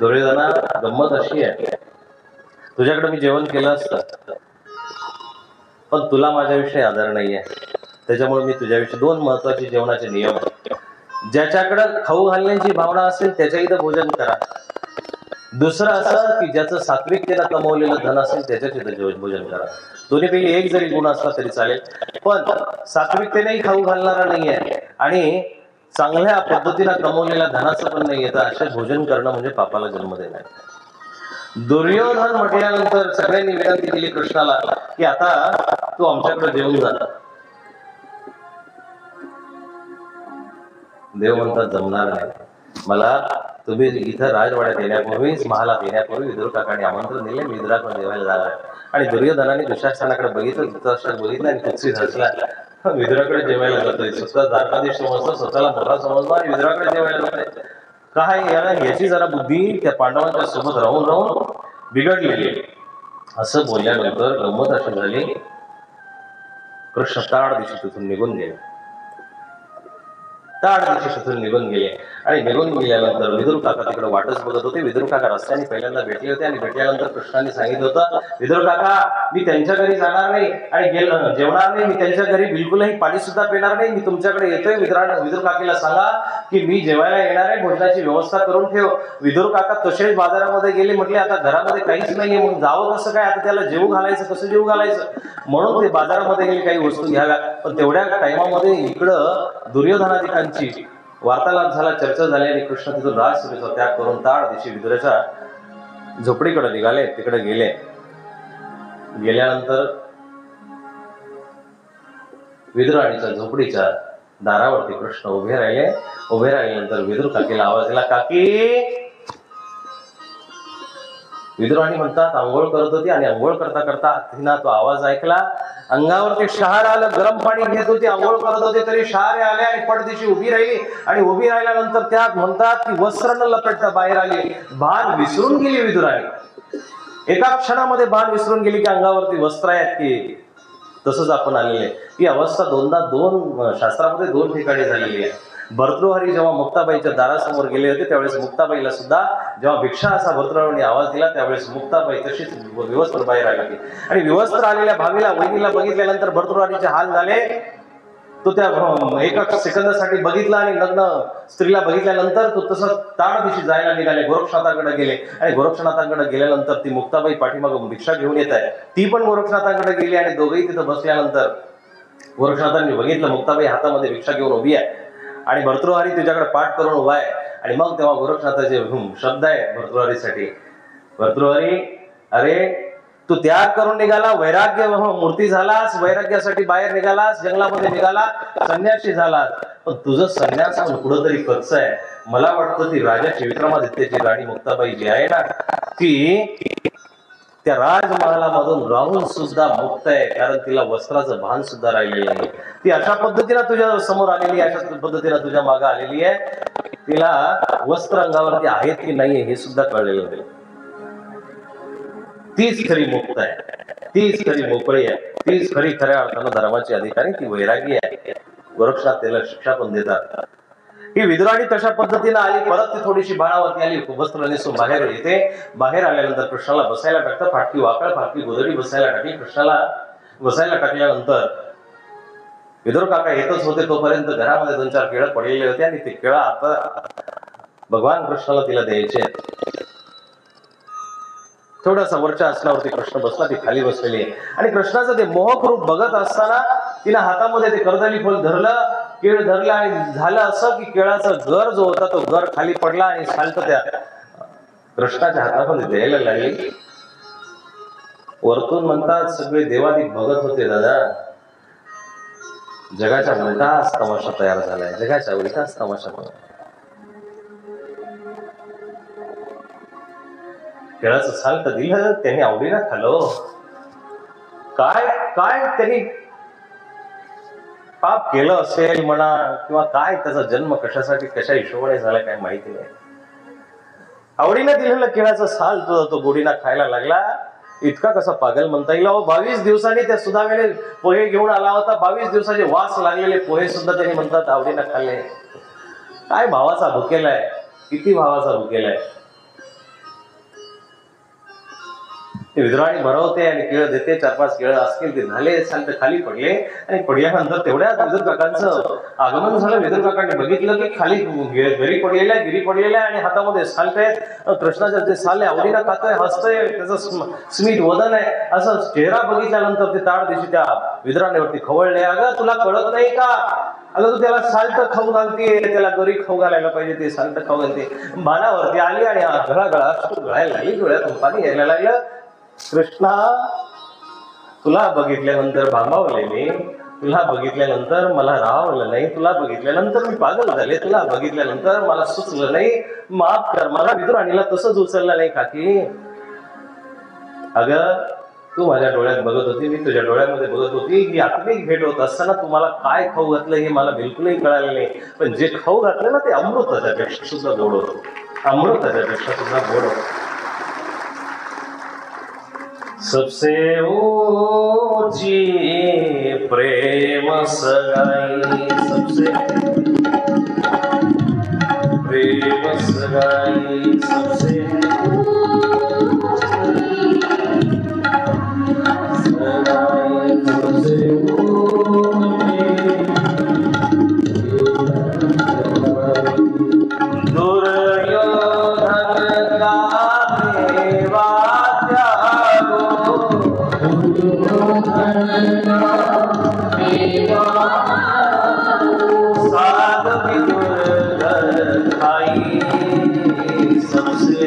दुर्योधना गंमत अशी आहे, तुझ्याकडे मी जेवण केलं असतं पण तुला माझ्याविषयी आदर नाहीये, त्याच्यामुळे मी तुझ्याविषयी 2 महत्वाचे जेवणाचे नियम आहेत. ज्याच्याकडं खाऊ घालण्याची भावना असेल त्याच्या इथं भोजन करा. दुसरं असं की ज्याचं सात्विकतेनं कमवलेलं धन असेल त्याच्याच इथं भोजन करा. दोन्हीपैकी एक जरी गुण असला तरी चालेल, पण सात्विकतेनेही खाऊ घालणारा नाहीये आणि चांगल्या पद्धतीनं कमवलेल्या धनाचं पण नाहीये, तर असे भोजन करणं म्हणजे पापाला जन्म देणं. दुर्योधन म्हटल्यानंतर सगळ्यांनी विनंती केली कृष्णाला की आता तू आमच्याकडे जेवून जा. देव म्हणतात जमणार नाही मला. तुम्ही इथं राजवाड्यात येण्यापूर्वीच, महालात येण्यापूर्वी विदुर काकाने आमंत्रण दिले, मी विदुराकडे जेवायला जाणार आहे. आणि दुर्योधनाने दुशासनाकडे बघितलं, धृतराष्ट्राकडे बघितलं आणि कुत्सी हसला. विदुराकडे जेवायला जातोय, स्वतः द्वारकाधीश समजतो, स्वतःला मोठा समजतो आणि विदुराकडे जेवायला जातोय. काय याची जरा बुद्धी त्या पांडवांच्या सोबत राहून राहून बिघडलेली. असं बोलल्यानंतर गंमत अशी झाली, कृष्ण ताड दिवशी तिथून निघून गेले. ताड दिशेस तिथून निघून गेले. आणि निघून गेल्यानंतर विदुर काका तिकडे वाटच बघत होते. विदुर काका रस्त्याने पहिल्यांदा भेटले होते आणि भेटल्यानंतर कृष्णाने सांगितलं होतं, विदुर काका मी त्यांच्या घरी जाणार नाही आणि जेवणार नाही, मी त्यांच्या घरी बिलकुलही पाणी सुद्धा पिणार नाही, मी तुमच्याकडे येतोय. विदुर काकीला सांगा की मी जेवायला येणार आहे, भोजनाची व्यवस्था करून ठेव. विदुर काका तसेच बाजारामध्ये गेले. म्हटले आता घरामध्ये काहीच नाहीये, मग जावं कसं काय, आता त्याला जेवू घालायचं, कसं जेवू घालायचं. म्हणून ते बाजारामध्ये गेले काही वस्तू घ्याव्या. पण तेवढ्या टाइमामध्ये इकडं दुर्योधनादिकांची वार्तालाप झाला, चर्चा झाली आणि कृष्ण तिथून राजसभेचा त्याग करून ताड दिशी विदुराच्या झोपडीकडे निघाले. तिकडे गेल्यानंतर विदुराणीच्या झोपडीच्या दारावरती कृष्ण उभे राहिल्यानंतर विदुर काकीला आवाज दिला, काकी. विदुराणी म्हणतात आंघोळ करत होती आणि आंघोळ करता करता तिनं तो आवाज ऐकला. अंगावरती शहार आलं, गरम पाणी घेत होती, आंघोळ करत होते तरी शहारे आले आणि पडदिशी उभी राहिली. आणि उभी राहिल्यानंतर त्या म्हणतात की वस्त्र न लपेटता बाहेर आली. भान विसरून गेली विदुराणी. एका क्षणामध्ये भान विसरून गेली की अंगावरती वस्त्र आहेत की तसंच आपण आलेले. ही अवस्था शास्त्रामध्ये दोन ठिकाणी झालेली आहे. भर्तृहरी जेव्हा मुक्ताबाईच्या दारासमोर गेले होते त्यावेळेस मुक्ताबाईला सुद्धा जेव्हा भिक्षा असा भर्तृहरीने आवाज दिला त्यावेळेस मुक्ताबाई तशीच विवस्त्र बाहेर आली. आणि विवस्त्र आलेल्या भावीला वहिनीला बघितल्यानंतर भर्तृहरीचे हाल झाले. तो त्या एका सेकंदासाठी बघितला आणि लग्न स्त्रीला बघितल्यानंतर तो तसं ताड दिशी जायला निघाले. गोरक्षनाथाकडे गेले आणि गोरक्षनाथाकडे गेल्यानंतर ती मुक्ताबाई पाठीमाग भिक्षा घेऊन येत आहे. ती पण गोरक्षनाथाकडे गेली आणि दोघेही तिथं बसल्यानंतर गोरक्षनाथांनी बघितलं मुक्ताबाई हातामध्ये भिक्षा घेऊन उभी आहे आणि भर्तृहरी तुझ्याकडे पाठ करून उभा आहे. आणि मग तेव्हा गोरक्षनाथाचे शब्द आहे भर्तृहरीसाठी, भर्तृहरी अरे तू त्याग करून निघाला, वैराग्य मूर्ती झालास, वैराग्यासाठी बाहेर निघालास, जंगलामध्ये निघाला, संन्यासी झालास. पण तुझं संन्यास कुठंतरी कच्च आहे. मला वाटतं ती राजाची विक्रमादित्यची राणी मुक्ताबाई जी आहे ना ती त्या राजमहालामधून राहून सुद्धा मुक्त आहे, कारण तिला वस्त्राचं भान सुद्धा राहिलेलं नाही. ती अशा पद्धतीनं तुझ्या समोर आलेली आहे, अशा पद्धतीनं तुझ्या मागे आलेली आहे. तिला वस्त्र अंगावरती आहेत की नाहीये हे सुद्धा कळलेलं नाही. तीच खरी मुक्त आहे, तीच खरी मोकळी आहे, तीच खरी खऱ्या अर्थानं धर्माची अधिकारी, ती वैरागी आहे. गोरक्षनाथ त्याला शिक्षा पण देतात. ही विदुराणी तशा पद्धतीनं आली. परत ती थोडीशी बाणावरती आली, वस्त्र नेसून बाहेर येते. बाहेर आल्यानंतर कृष्णाला बसायला टाकतं. फाटकी वाकळ फाटकी गोदडी बसायला टाकली. कृष्णाला बसायला टाकल्यानंतर विदुर काका येतच होते तोपर्यंत घरामध्ये 2-4 केळं पडलेले होते आणि ते केळं आता भगवान कृष्णाला तिला द्यायचे. थोडासा वरच्या आसनावरती कृष्ण बसला, ती खाली बसलेली आहे आणि कृष्णाचं ते मोहक रूप बघत असताना तिला हातामध्ये ते कर्दली फुल धरलं, केळ धरलं आणि झालं असं की केळाचा गर जो होता तो गर खाली पडला आणि साल्ट त्या कृष्णाच्या हातामध्ये द्यायला लागली. वरतून म्हणतात सगळे देवादिक बघत होते. दादा जगाच्या उलटाच तमाशा तयार झालाय, जगाच्या उलटाच तमाशा. केळाचं साल्ट दिलं, त्यांनी आवडीनं खाल्लं. काय काय त्यांनी पाप केलं असेल म्हणा किंवा काय त्याचा जन्म कशासाठी कशा हिशोबाने झाला काय माहिती नाही. आवडीनं दिलेलं केळाचं साल तो गोडीना खायला लागला. इतका कसा पागल म्हणता येईल. 22 दिवसांनी त्या सुदामेने पोहे घेऊन आला होता. 22 दिवसाचे वास लागलेले पोहे सुद्धा त्यांनी म्हणतात आवडीनं खाल्ले. काय भावाचा भुकेलाय, किती भावाचा भुकेलाय. विदुराणी भरवते आणि केळ देते. 4-5 केळ असतील ते झाले, साल्ट खाली पडले आणि पडल्यानंतर तेवढ्यात विदुर काकांचं आगमन झालं. विदुर काकांनी बघितलं की खाली गिरी पडलेल्या आणि हातामध्ये साल्ट आहेत. कृष्णाच्या ते साले आवडीला खातोय, हसतोय, त्याचं स्मित वदन आहे. असं चेहरा बघितल्यानंतर ते ताड दिवशी त्या विदुराणीवरती खवळले. अगं तुला कळत नाही का, अगं तू त्याला साल्ट खाऊ घालते, त्याला गरी खाऊ घालायला पाहिजे, ते साल्ट खाऊ घालते. बाणावरती आली आणि गळा गळायला लागली, डोळ्यातून पाणी यायला लागलं. कृष्णा तुला बघितल्यानंतर भांबावले मी, तुला बघितल्यानंतर मला राहावलं नाही, तुला बघितल्यानंतर मी पागल झाले, तुला बघितल्यानंतर मला सुचलं नाही, माफ कर मला. विदुराणीला तसंच उचललं नाही काकी. अगं तू माझ्या डोळ्यात बघत होती, मी तुझ्या डोळ्यामध्ये बघत होती. ही आत्मिक भेट होत असताना तुम्हाला काय खाऊ घातलं हे मला बिलकुलही कळालं नाही. पण जे खाऊ घातलं ना ते अमृताच्यापेक्षा सुद्धा गोड होतं, अमृताच्यापेक्षा सुद्धा गोड होतं. सबसे ऊंची प्रेम सगाई, सबसे सगाई सबसे सगाई सबसे दुर्योधन का मेवा त्यागो साध विदुर खाई सबसे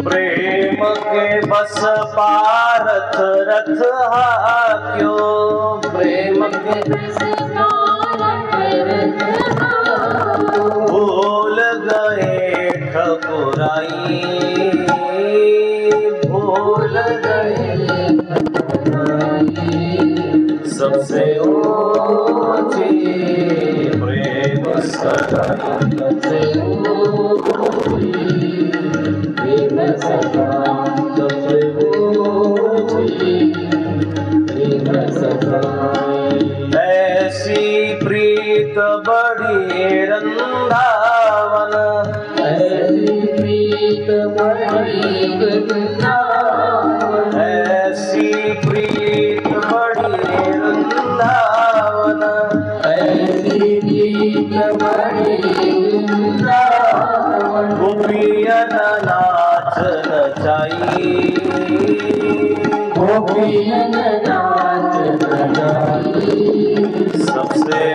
प्रेम के बस पारथ रथ हाक्यो प्रेम के भूल गए ठकुराई भूल गए सबसे ऊंची प्रेम सगाई सबसे ऊंची प्रेम सगाई सबसे ऊंची प्रेम सगाई ऐसी प्रीत बड़ी रंधावन ऐसी प्रीत बड़ी वृंदावन ऐसी प्रीत बड़ी वृंदावन ऐसी प्रीत बड़ी वृंदावन गोपियन नाच नचाई गोपियन नाच नचाई सबसे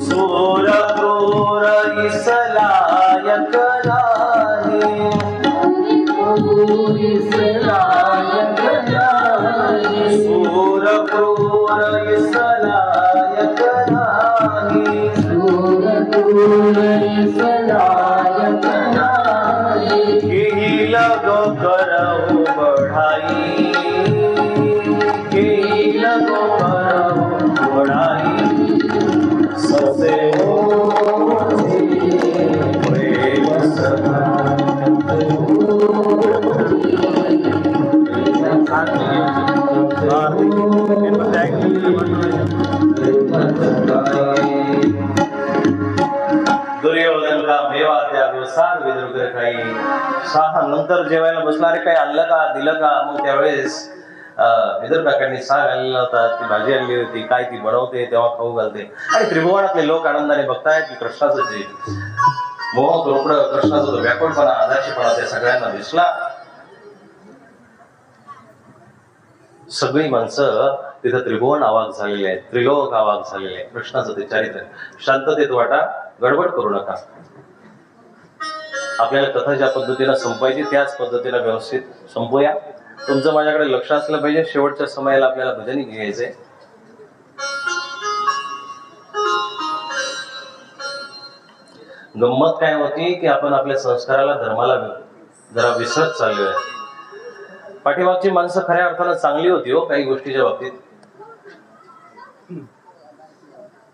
सूर क्रूर इस लायक नाही इस लायक नाही सूर क्रूर इस लायक नाही सूर क्रूर इस लायक नाही केही लगो करऊ बढ़ाई केही लगो करऊ बढ़ाई सबसे ऊंची प्रेम दुर्योधन का मेवा त्याग सार विदुर खाई सहा नंतर जेवायला बसणारे काही आणलं का दिलं का मग त्यावेळेस विदुर काकांनी साग आणलेला होता ती भाजी आणली होती काय ती बनवते तेव्हा खाऊ घालते आणि त्रिभुवनातले लोक आनंदाने बघतायत की कृष्णाचं जे मोह रोपड कृष्णाचा जो व्याकुळपणा आदर्शपणा त्या सगळ्यांना दिसला सगळी माणसं तिथं त्रिभुवन आवाज झालेले आहेत त्रिलोक आवाज झालेले आहे कृष्णाचं ते चारित्र्य शांततेत वाटा गडबड करू नका आपल्याला कथा ज्या पद्धतीने संपवायची त्याच पद्धतीने व्यवस्थित संपवूया तुमचं माझ्याकडे लक्ष असलं पाहिजे शेवटच्या समयाला आपल्याला भजनी घ्यायचंय गंमत काय होती की आपण आपल्या संस्काराला धर्माला जरा विसरत चाललोय पाठीमागची माणसं खऱ्या अर्थानं चांगली होती हो काही गोष्टीच्या बाबतीत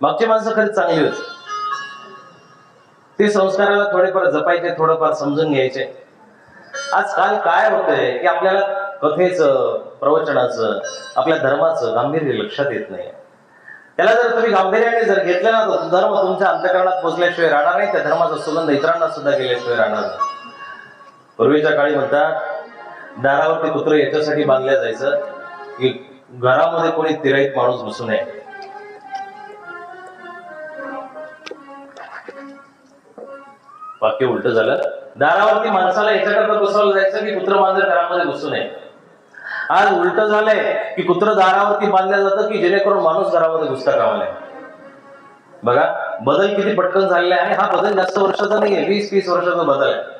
मागची माणसं खरी चांगली होती ते संस्काराला थोडेफार जपायचे थोडंफार समजून घ्यायचे आजकाल काय होतंय की आपल्याला कथेचं प्रवचनाचं आपल्या धर्माचं गांभीर्य लक्षात येत नाही त्याला जर तुम्ही गांभीर्याने जर घेतलं ना तर धर्म तुमच्या अंतःकरणात पोचल्याशिवाय राहणार नाही त्या धर्माचा सुगंध इतरांना सुद्धा गेल्याशिवाय राहणार नाही पूर्वीच्या काळी म्हणतात दारावरती कुत्र याच्यासाठी बांधल्या जायचं की घरामध्ये कोणी तिराईत माणूस बसू नये वाक्य उलट झालं दारावरती माणसाला याच्याकरता बसवलं जायचं की कुत्र मांजर घरामध्ये घुसू नये आज उलट झालंय की कुत्र दारावरती बांधलं जातं की जेणेकरून माणूस घरामध्ये घुसता कामा नये बघा बदल किती पटकन झालेला आहे हा बदल जास्त वर्षाचा नाहीये 20-30 वर्षाचा बदल आहे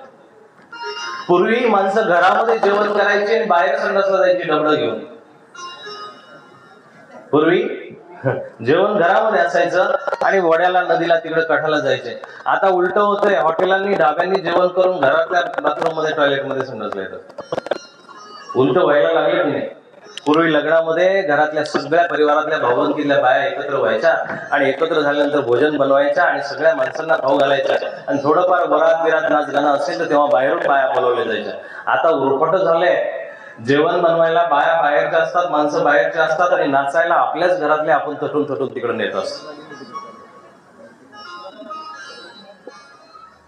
पूर्वी माणसं घरामध्ये जेवण करायचे आणि बाहेर संडासला जायची डबडं घेऊन पूर्वी जेवण घरामध्ये असायचं आणि वड्याला नदीला तिकडे काठाला जायचे. आता उलट होतंय, हॉटेलांनी डाब्यांनी जेवण करून घरातल्या बाथरूम मध्ये टॉयलेट मध्ये संडासला येतात. उलट व्हायला लागले की नाही. पूर्वी लग्नामध्ये घरातल्या सगळ्या परिवारातल्या भावंकीतल्या बाया एकत्र व्हायच्या आणि एकत्र झाल्यानंतर भोजन बनवायच्या आणि सगळ्या माणसांना खाऊ घालायच्या आणि थोडंफार वरात बिरात नाच गाणं असेल तर तेव्हा बाहेरून बाया बोलवल्या जायच्या. आता उरफट झालंय, जेवण बनवायला बाया बाहेरच्या असतात, माणसं बाहेरचे असतात आणि नाचायला आपल्याच घरातले आपण थटून थटून तिकडे नेत असतो.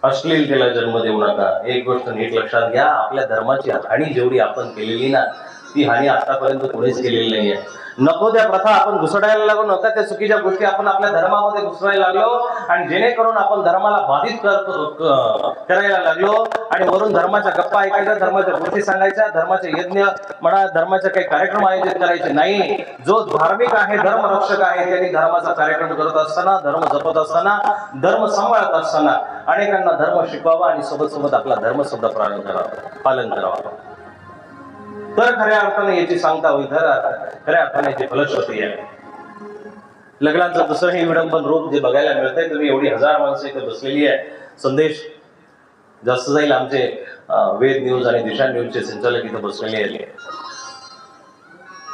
अश्लीलतेला जन्म देऊ नका. एक गोष्ट नीट लक्षात घ्या, आपल्या धर्माची हानी जेवढी आपण केलेली ना, ती हानी आतापर्यंत कोणीच केलेली नाहीये. नको त्या प्रथा आपण घुसडायला लागलो, नका त्या चुकीच्या गोष्टी आपण आपल्या धर्मामध्ये घुसवायला लागलो आणि जेणेकरून आपण धर्माला बाधित करायला लागलो आणि वरून धर्माच्या गप्पा ऐकायच्या, धर्माच्या गोष्टी सांगायच्या, धर्माचे यज्ञ म्हणा, धर्माचे काही कार्यक्रम आयोजित करायचे नाही. जो धार्मिक आहे, धर्मरक्षक आहे, त्यांनी धर्माचा कार्यक्रम करत असताना, धर्म जपत असताना, धर्म सांभाळत असताना अनेकांना धर्म शिकवावा आणि सोबत सोबत आपला धर्म सुद्धा पालन करावं. तर खऱ्या अर्थाने याची सांगता होईल, खऱ्या अर्थाने याची फलश्रुती आहे. लग्नाचं दुसरंही विडंबन रूप जे बघायला मिळतंय, तुम्ही एवढी हजार माणसं इथे बसलेली आहे. संदेश जास्त जाईल, आमचे वेद न्यूज आणि दिशा न्यूजचे संचालक इथे बसलेले आहेत.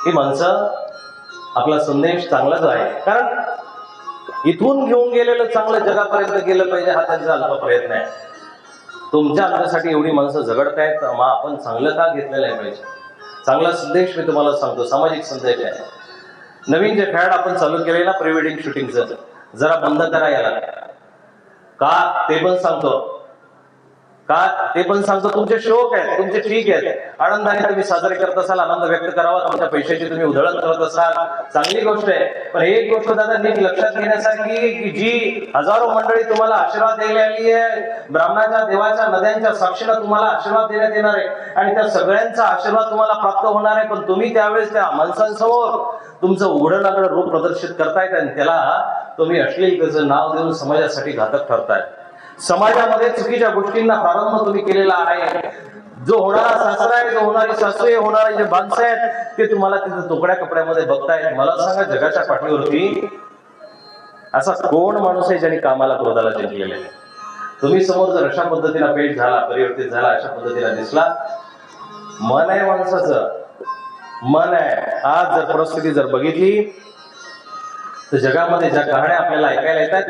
ही माणसं आपला संदेश चांगलाच आहे, कारण इथून घेऊन गेलेलं चांगलं जगापर्यंत गेलं पाहिजे हा त्यांचा अल्प प्रयत्न आहे. तुमच्या आमच्यासाठी एवढी माणसं झगडतायत, मग आपण चांगलं का घेतलेलं आहे पाहिजे. चांगला संदेश मी तुम्हाला सांगतो, सामाजिक संदेश आहे. नवीन जे फॅड आपण चालू केले ना प्री वेडिंग शूटिंगचं, जरा बंद करा याला. का ते पण सांगतो, तुमचे शौक आहेत, तुमचे ठीक आहेत, आनंदाने तुम्ही साजरे करत असाल, आनंद व्यक्त करावा, तुमच्या पैशाची तुम्ही उधळण करत असाल, चांगली गोष्ट आहे. पण एक गोष्ट दादा नीट लक्षात घेण्यासारखी की जी हजारो मंडळी तुम्हाला आशीर्वाद द्यायला आली आहे, ब्राह्मणाच्या देवाच्या नद्यांच्या साक्षीनं तुम्हाला आशीर्वाद देण्यात येणार आहे आणि त्या सगळ्यांचा आशीर्वाद तुम्हाला प्राप्त होणार आहे. पण तुम्ही त्यावेळेस त्या माणसांसमोर तुमचं उघडं नागडं रूप प्रदर्शित करतायत आणि त्याला तुम्ही अश्लीलतेचं नाव देऊन समाजासाठी घातक ठरताय. समाजामध्ये चुकीच्या गोष्टींना प्रारंभ तुम्ही केलेला आहे. जो होणारा सासरा आहे, जो होणारी सासू आहे, होणारे जे माणसं आहेत ते तुम्हाला तिथे तोकड्या कपड्यामध्ये बघतायत. मला सांगा, जगाच्या पाठीवरती असा कोण माणूस आहे ज्यांनी कामाला क्रोधाला जिंकलेला आहे? तुम्ही समोर जर अशा पद्धतीने पेश झाला, परिवर्तित झाला, अशा पद्धतीने दिसला, मन आहे माणसाचं, मन आहे. आज जर परिस्थिती जर बघितली तर जगामध्ये ज्या कहाण्या आपल्याला ऐकायला येतात,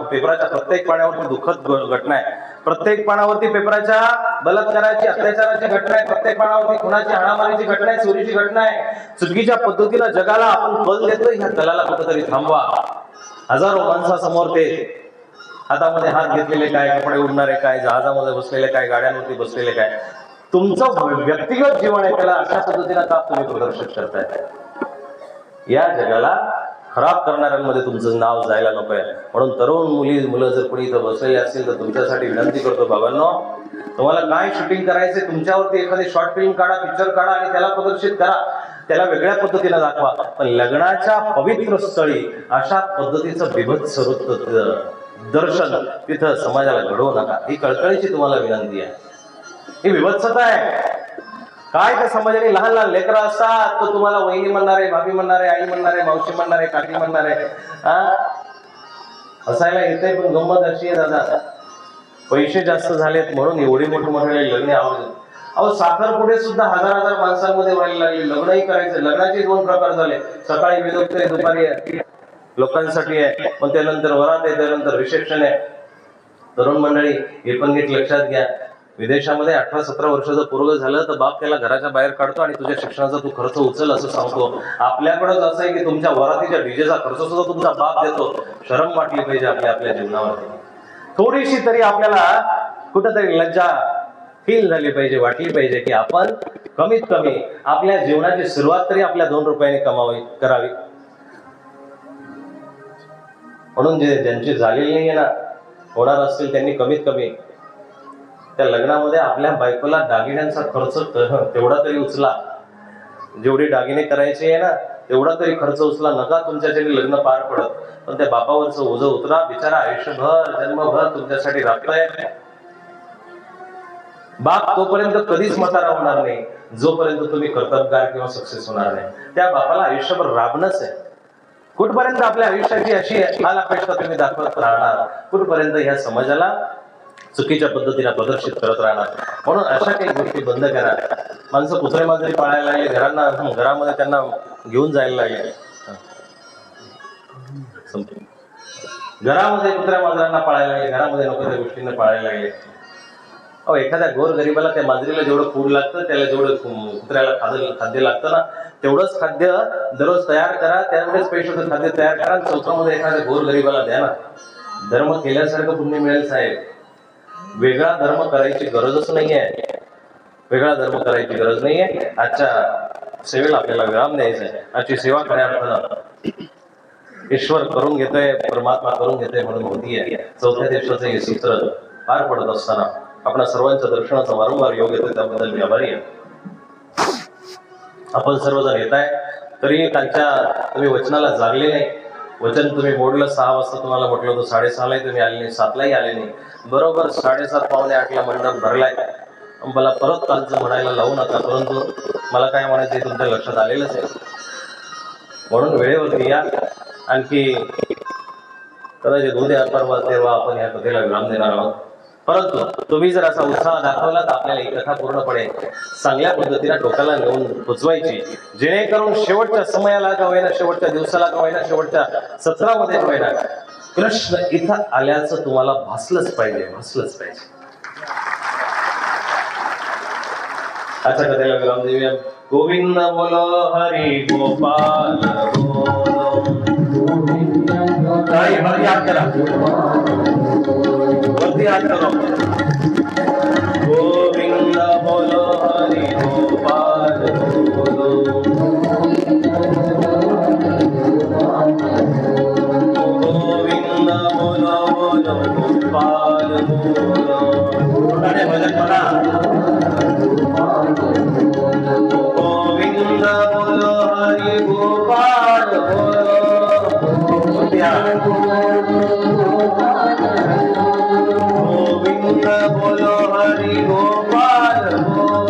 पेपराच्या प्रत्येक पाण्यावरती दुःखद घटना आहे, प्रत्येक पानावरती पेपराच्या बलात्काराची, अत्याचाराची घटना आहे, प्रत्येक पानावरती खुनाची, हाणामारीची घटना आहे, चोरीची घटना आहे. चुकीच्या पद्धतीनं जगाला आपण कल देतोय, ह्या कलाला कुठेतरी थांबवा. हजारो माणसासमोर ते हातामध्ये हात घेतलेले काय, कपडे उडणारे काय, जहाजामध्ये बसलेले काय, गाड्यांवरती बसलेले काय, तुमचं व्यक्तिगत जीवन आहे, त्याला अशा पद्धतीनं का तुम्ही प्रदर्शित करताय? या जगाला खराब करणाऱ्यांमध्ये तुमचं नाव जायला नको आहे. म्हणून तरुण मुलं जर कोणी इथं बसलेले असतील तर तुमच्यासाठी विनंती करतो, बाबांनो, तुम्हाला काय शूटिंग करायचंय, तुमच्यावरती एखादी शॉर्ट फिल्म काढा, पिक्चर काढा आणि त्याला प्रदर्शित करा, त्याला वेगळ्या पद्धतीने दाखवा. पण लग्नाच्या पवित्र स्थळी अशा पद्धतीचं बिभत्स दर्शन तिथं समाजाला घडवू नका. ही कळकळीची तुम्हाला विनंती आहे. ही विभत्सता आहे. काय त्या समाजाने लहान लहान लेकरं असतात, तो तुम्हाला वहिनी म्हणणारे, भाभी म्हणणारे, आई म्हणणारे, मावशी म्हणणारे, काकी म्हणणारे, असायला येते. पण गंमत अशी आहे दादा, पैसे जास्त झालेत म्हणून एवढी मोठी लग्न आवडत. अहो, साखरपुडे सुद्धा हजार हजार माणसांमध्ये व्हायला लागले. लग्नही करायचं, लग्नाचे 2 प्रकार झाले. सकाळी वेदोक्त आहे, दुपारी लोकांसाठी आहे, पण त्यानंतर वरात आहे, त्यानंतर रिसेप्शन आहे. तरुण मंडळी, हे पण नीट लक्षात घ्या, विदेशामध्ये 18-17 वर्षाचं पोरग झालं तर बाप त्याला घराच्या बाहेर काढतो आणि तुझ्या शिक्षणाचा तू खर्च उचल असं सांगतो. आपल्याकडेच असं आहे की तुमच्या वरातीच्या डीजेचा खर्च सुद्धा तुमचा बाप देतो. शरम वाटली पाहिजे आपल्या जीवनावरती. थोडीशी तरी आपल्याला कुठेतरी लज्जा फील झाली पाहिजे, वाटली पाहिजे की आपण कमीत कमी आपल्या जीवनाची सुरुवात तरी आपल्या 2 रुपयांनी करावी. म्हणून ज्यांची झालेली नाहीये ना, होणार असतील, त्यांनी कमीत कमी त्या लग्नामध्ये आपल्या बायकोला दागिन्यांचा खर्च तेवढा तरी उचला. जेवढी दागिने करायची आहे ना तेवढा तरी खर्च उचला. नका तुमच्यासाठी लग्न पार पडत, पण त्या बापावरचं ओझं उतरा. बिचारा आयुष्यभर जन्मभर तुमच्यासाठी राबताय. बाप तोपर्यंत कधीच म्हातारा होणार नाही जोपर्यंत तुम्ही कर्तबगार किंवा सक्सेस होणार नाही. त्या बापाला आयुष्यभर राबणंच आहे. कुठपर्यंत आपल्या आयुष्याची अशी हाल अपेक्षा तुम्ही दाखवत राहणार, कुठपर्यंत ह्या समाजाला चुकीच्या पद्धतीने प्रदर्शित करत राहणार. म्हणून अशा काही गोष्टी बंद करा. माणसं कुत्रे मांजरी पाळायला लागले, घरामध्ये त्यांना घेऊन जायला लागले. घरामध्ये कुत्र्या मांजरांना पाळायला लागले, घरामध्ये नको त्या गोष्टींना पाळायला लागले. अहो, एखाद्या गोरगरिबाला त्या मांजरीला जेवढं फूड लागतं, त्याला जेवढं कुत्र्याला खाद्य लागतं ना, तेवढंच खाद्य दररोज तयार करा. त्यामुळेच पैशाचं खाद्य तयार करा, चौकामध्ये एखाद्या गोरगरिबाला द्या ना. धर्म केल्यासारखं पुण्य मिळेल साहेब. वेगळा धर्म करायची गरजच नाहीये, वेगळा धर्म करायची गरज नाहीये. आजच्या सेवेला आपल्याला विराम द्यायचा आहे. आजची सेवा खऱ्या अर्थानं ईश्वर करून घेतोय, परमात्मा करून घेतोय म्हणून होतीये. चौथ्या दिवसाचं हे सूत्र पार पडत असताना आपल्या सर्वांच्या दर्शनाचा वारंवार योग येतोय, त्याबद्दल मी आभारी आहे. आपण सर्वजण येत आहे, तरी कालच्या तुम्ही वचनाला जागले नाही. वचन तुम्ही मोडलं. 6 वाजता तुम्हाला म्हटलं होतं, 6:30लाही तुम्ही आले नाही, 7लाही आले नाही. बरोबर 7:30 पावणे 8ला मंडप भरलाय. मला परत कालचं म्हणायला लावू नका, परंतु मला काय म्हणायचं हे तुमच्या लक्षात आलेलंच आहे. म्हणून वेळेवरती या. आणखी कदाचित उद्या परवा तेव्हा आपण ह्या कथेला विराम देणार आहोत. परंतु तुम्ही जर असा उत्साह दाखवला तर आपल्याला ही कथा पूर्णपणे चांगल्या पद्धतीने टोकाला नेऊन पोचवायची, जेणेकरून शेवटच्या समयाला का होईना, शेवटच्या दिवसाला का होईना, शेवटच्या सत्रामध्ये का होईना, कृष्ण इथं आल्याचं तुम्हाला भासलंच पाहिजे, भासलंच पाहिजे. अच्छा, कथेला विराम देऊया. गोविंद बोलो हरी गोपाल ताई वरती हात करा, वरती हात करा. गोविंद बोलो हरी गोपाल गोविंद बोलो बोलो गोपाल भजन म्हणा. गोविंद बोलो हरि गोपाल बोलो. गोविंद बोलो हरि गोपाल बोलो.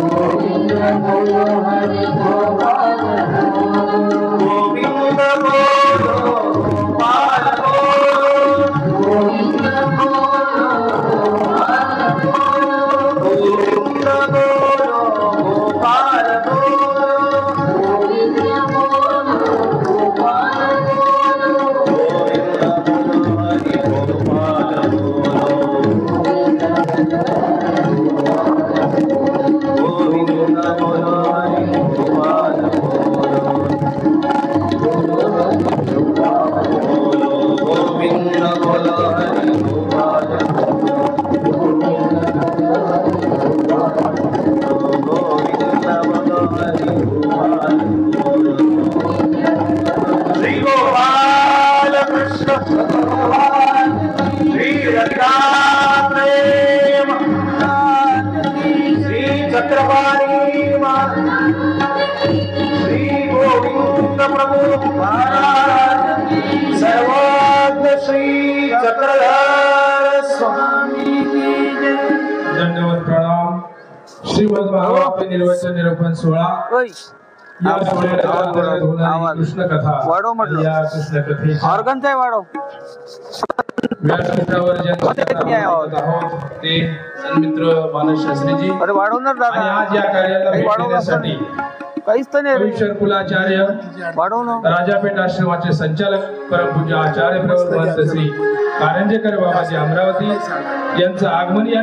गोविंद बोलो हरि गोपाल बोलो. गोविंद बोलो गोपाल बोलो. गोविंद बोलो गोविंद बोलो गोपाल बोलो. गोविंद बोलो गोपाल बोलो. गोविंद बोलो हरि गोपाल बोलो. गोविंद बोलो हरि गोपाल बोलो. गोविंद बोलो हरि गोपाल श्री गोपाल कृष्ण भगवान श्री रत्ना प्रेम श्री चक्रवाणी श्री गोविंद प्रभु महाराज सर्वज्ञ श्री चक्रधर स्वामी की जय. धन्यवाद, प्रणाम. श्रीमद भागवत निर्वचन निरूपण सोहळा. या सोहळ्यात अंतर्गत होणारी कृष्ण कथा. या कृष्ण कथेच्या व्यासपीठावर ज्यांची कथा ऐकत आहोत ते सन्मित्र मानस शास्त्रीजी. आणि आज या कार्याला भेट देण्यासाठी कवीश्वर कुलाचार्य राजापेठ आश्रमाचे संचालक परमपूज्य आचार्य प्रवर महंत श्री कारंजेकर बाबाजी अमरावती यांचं आगमन या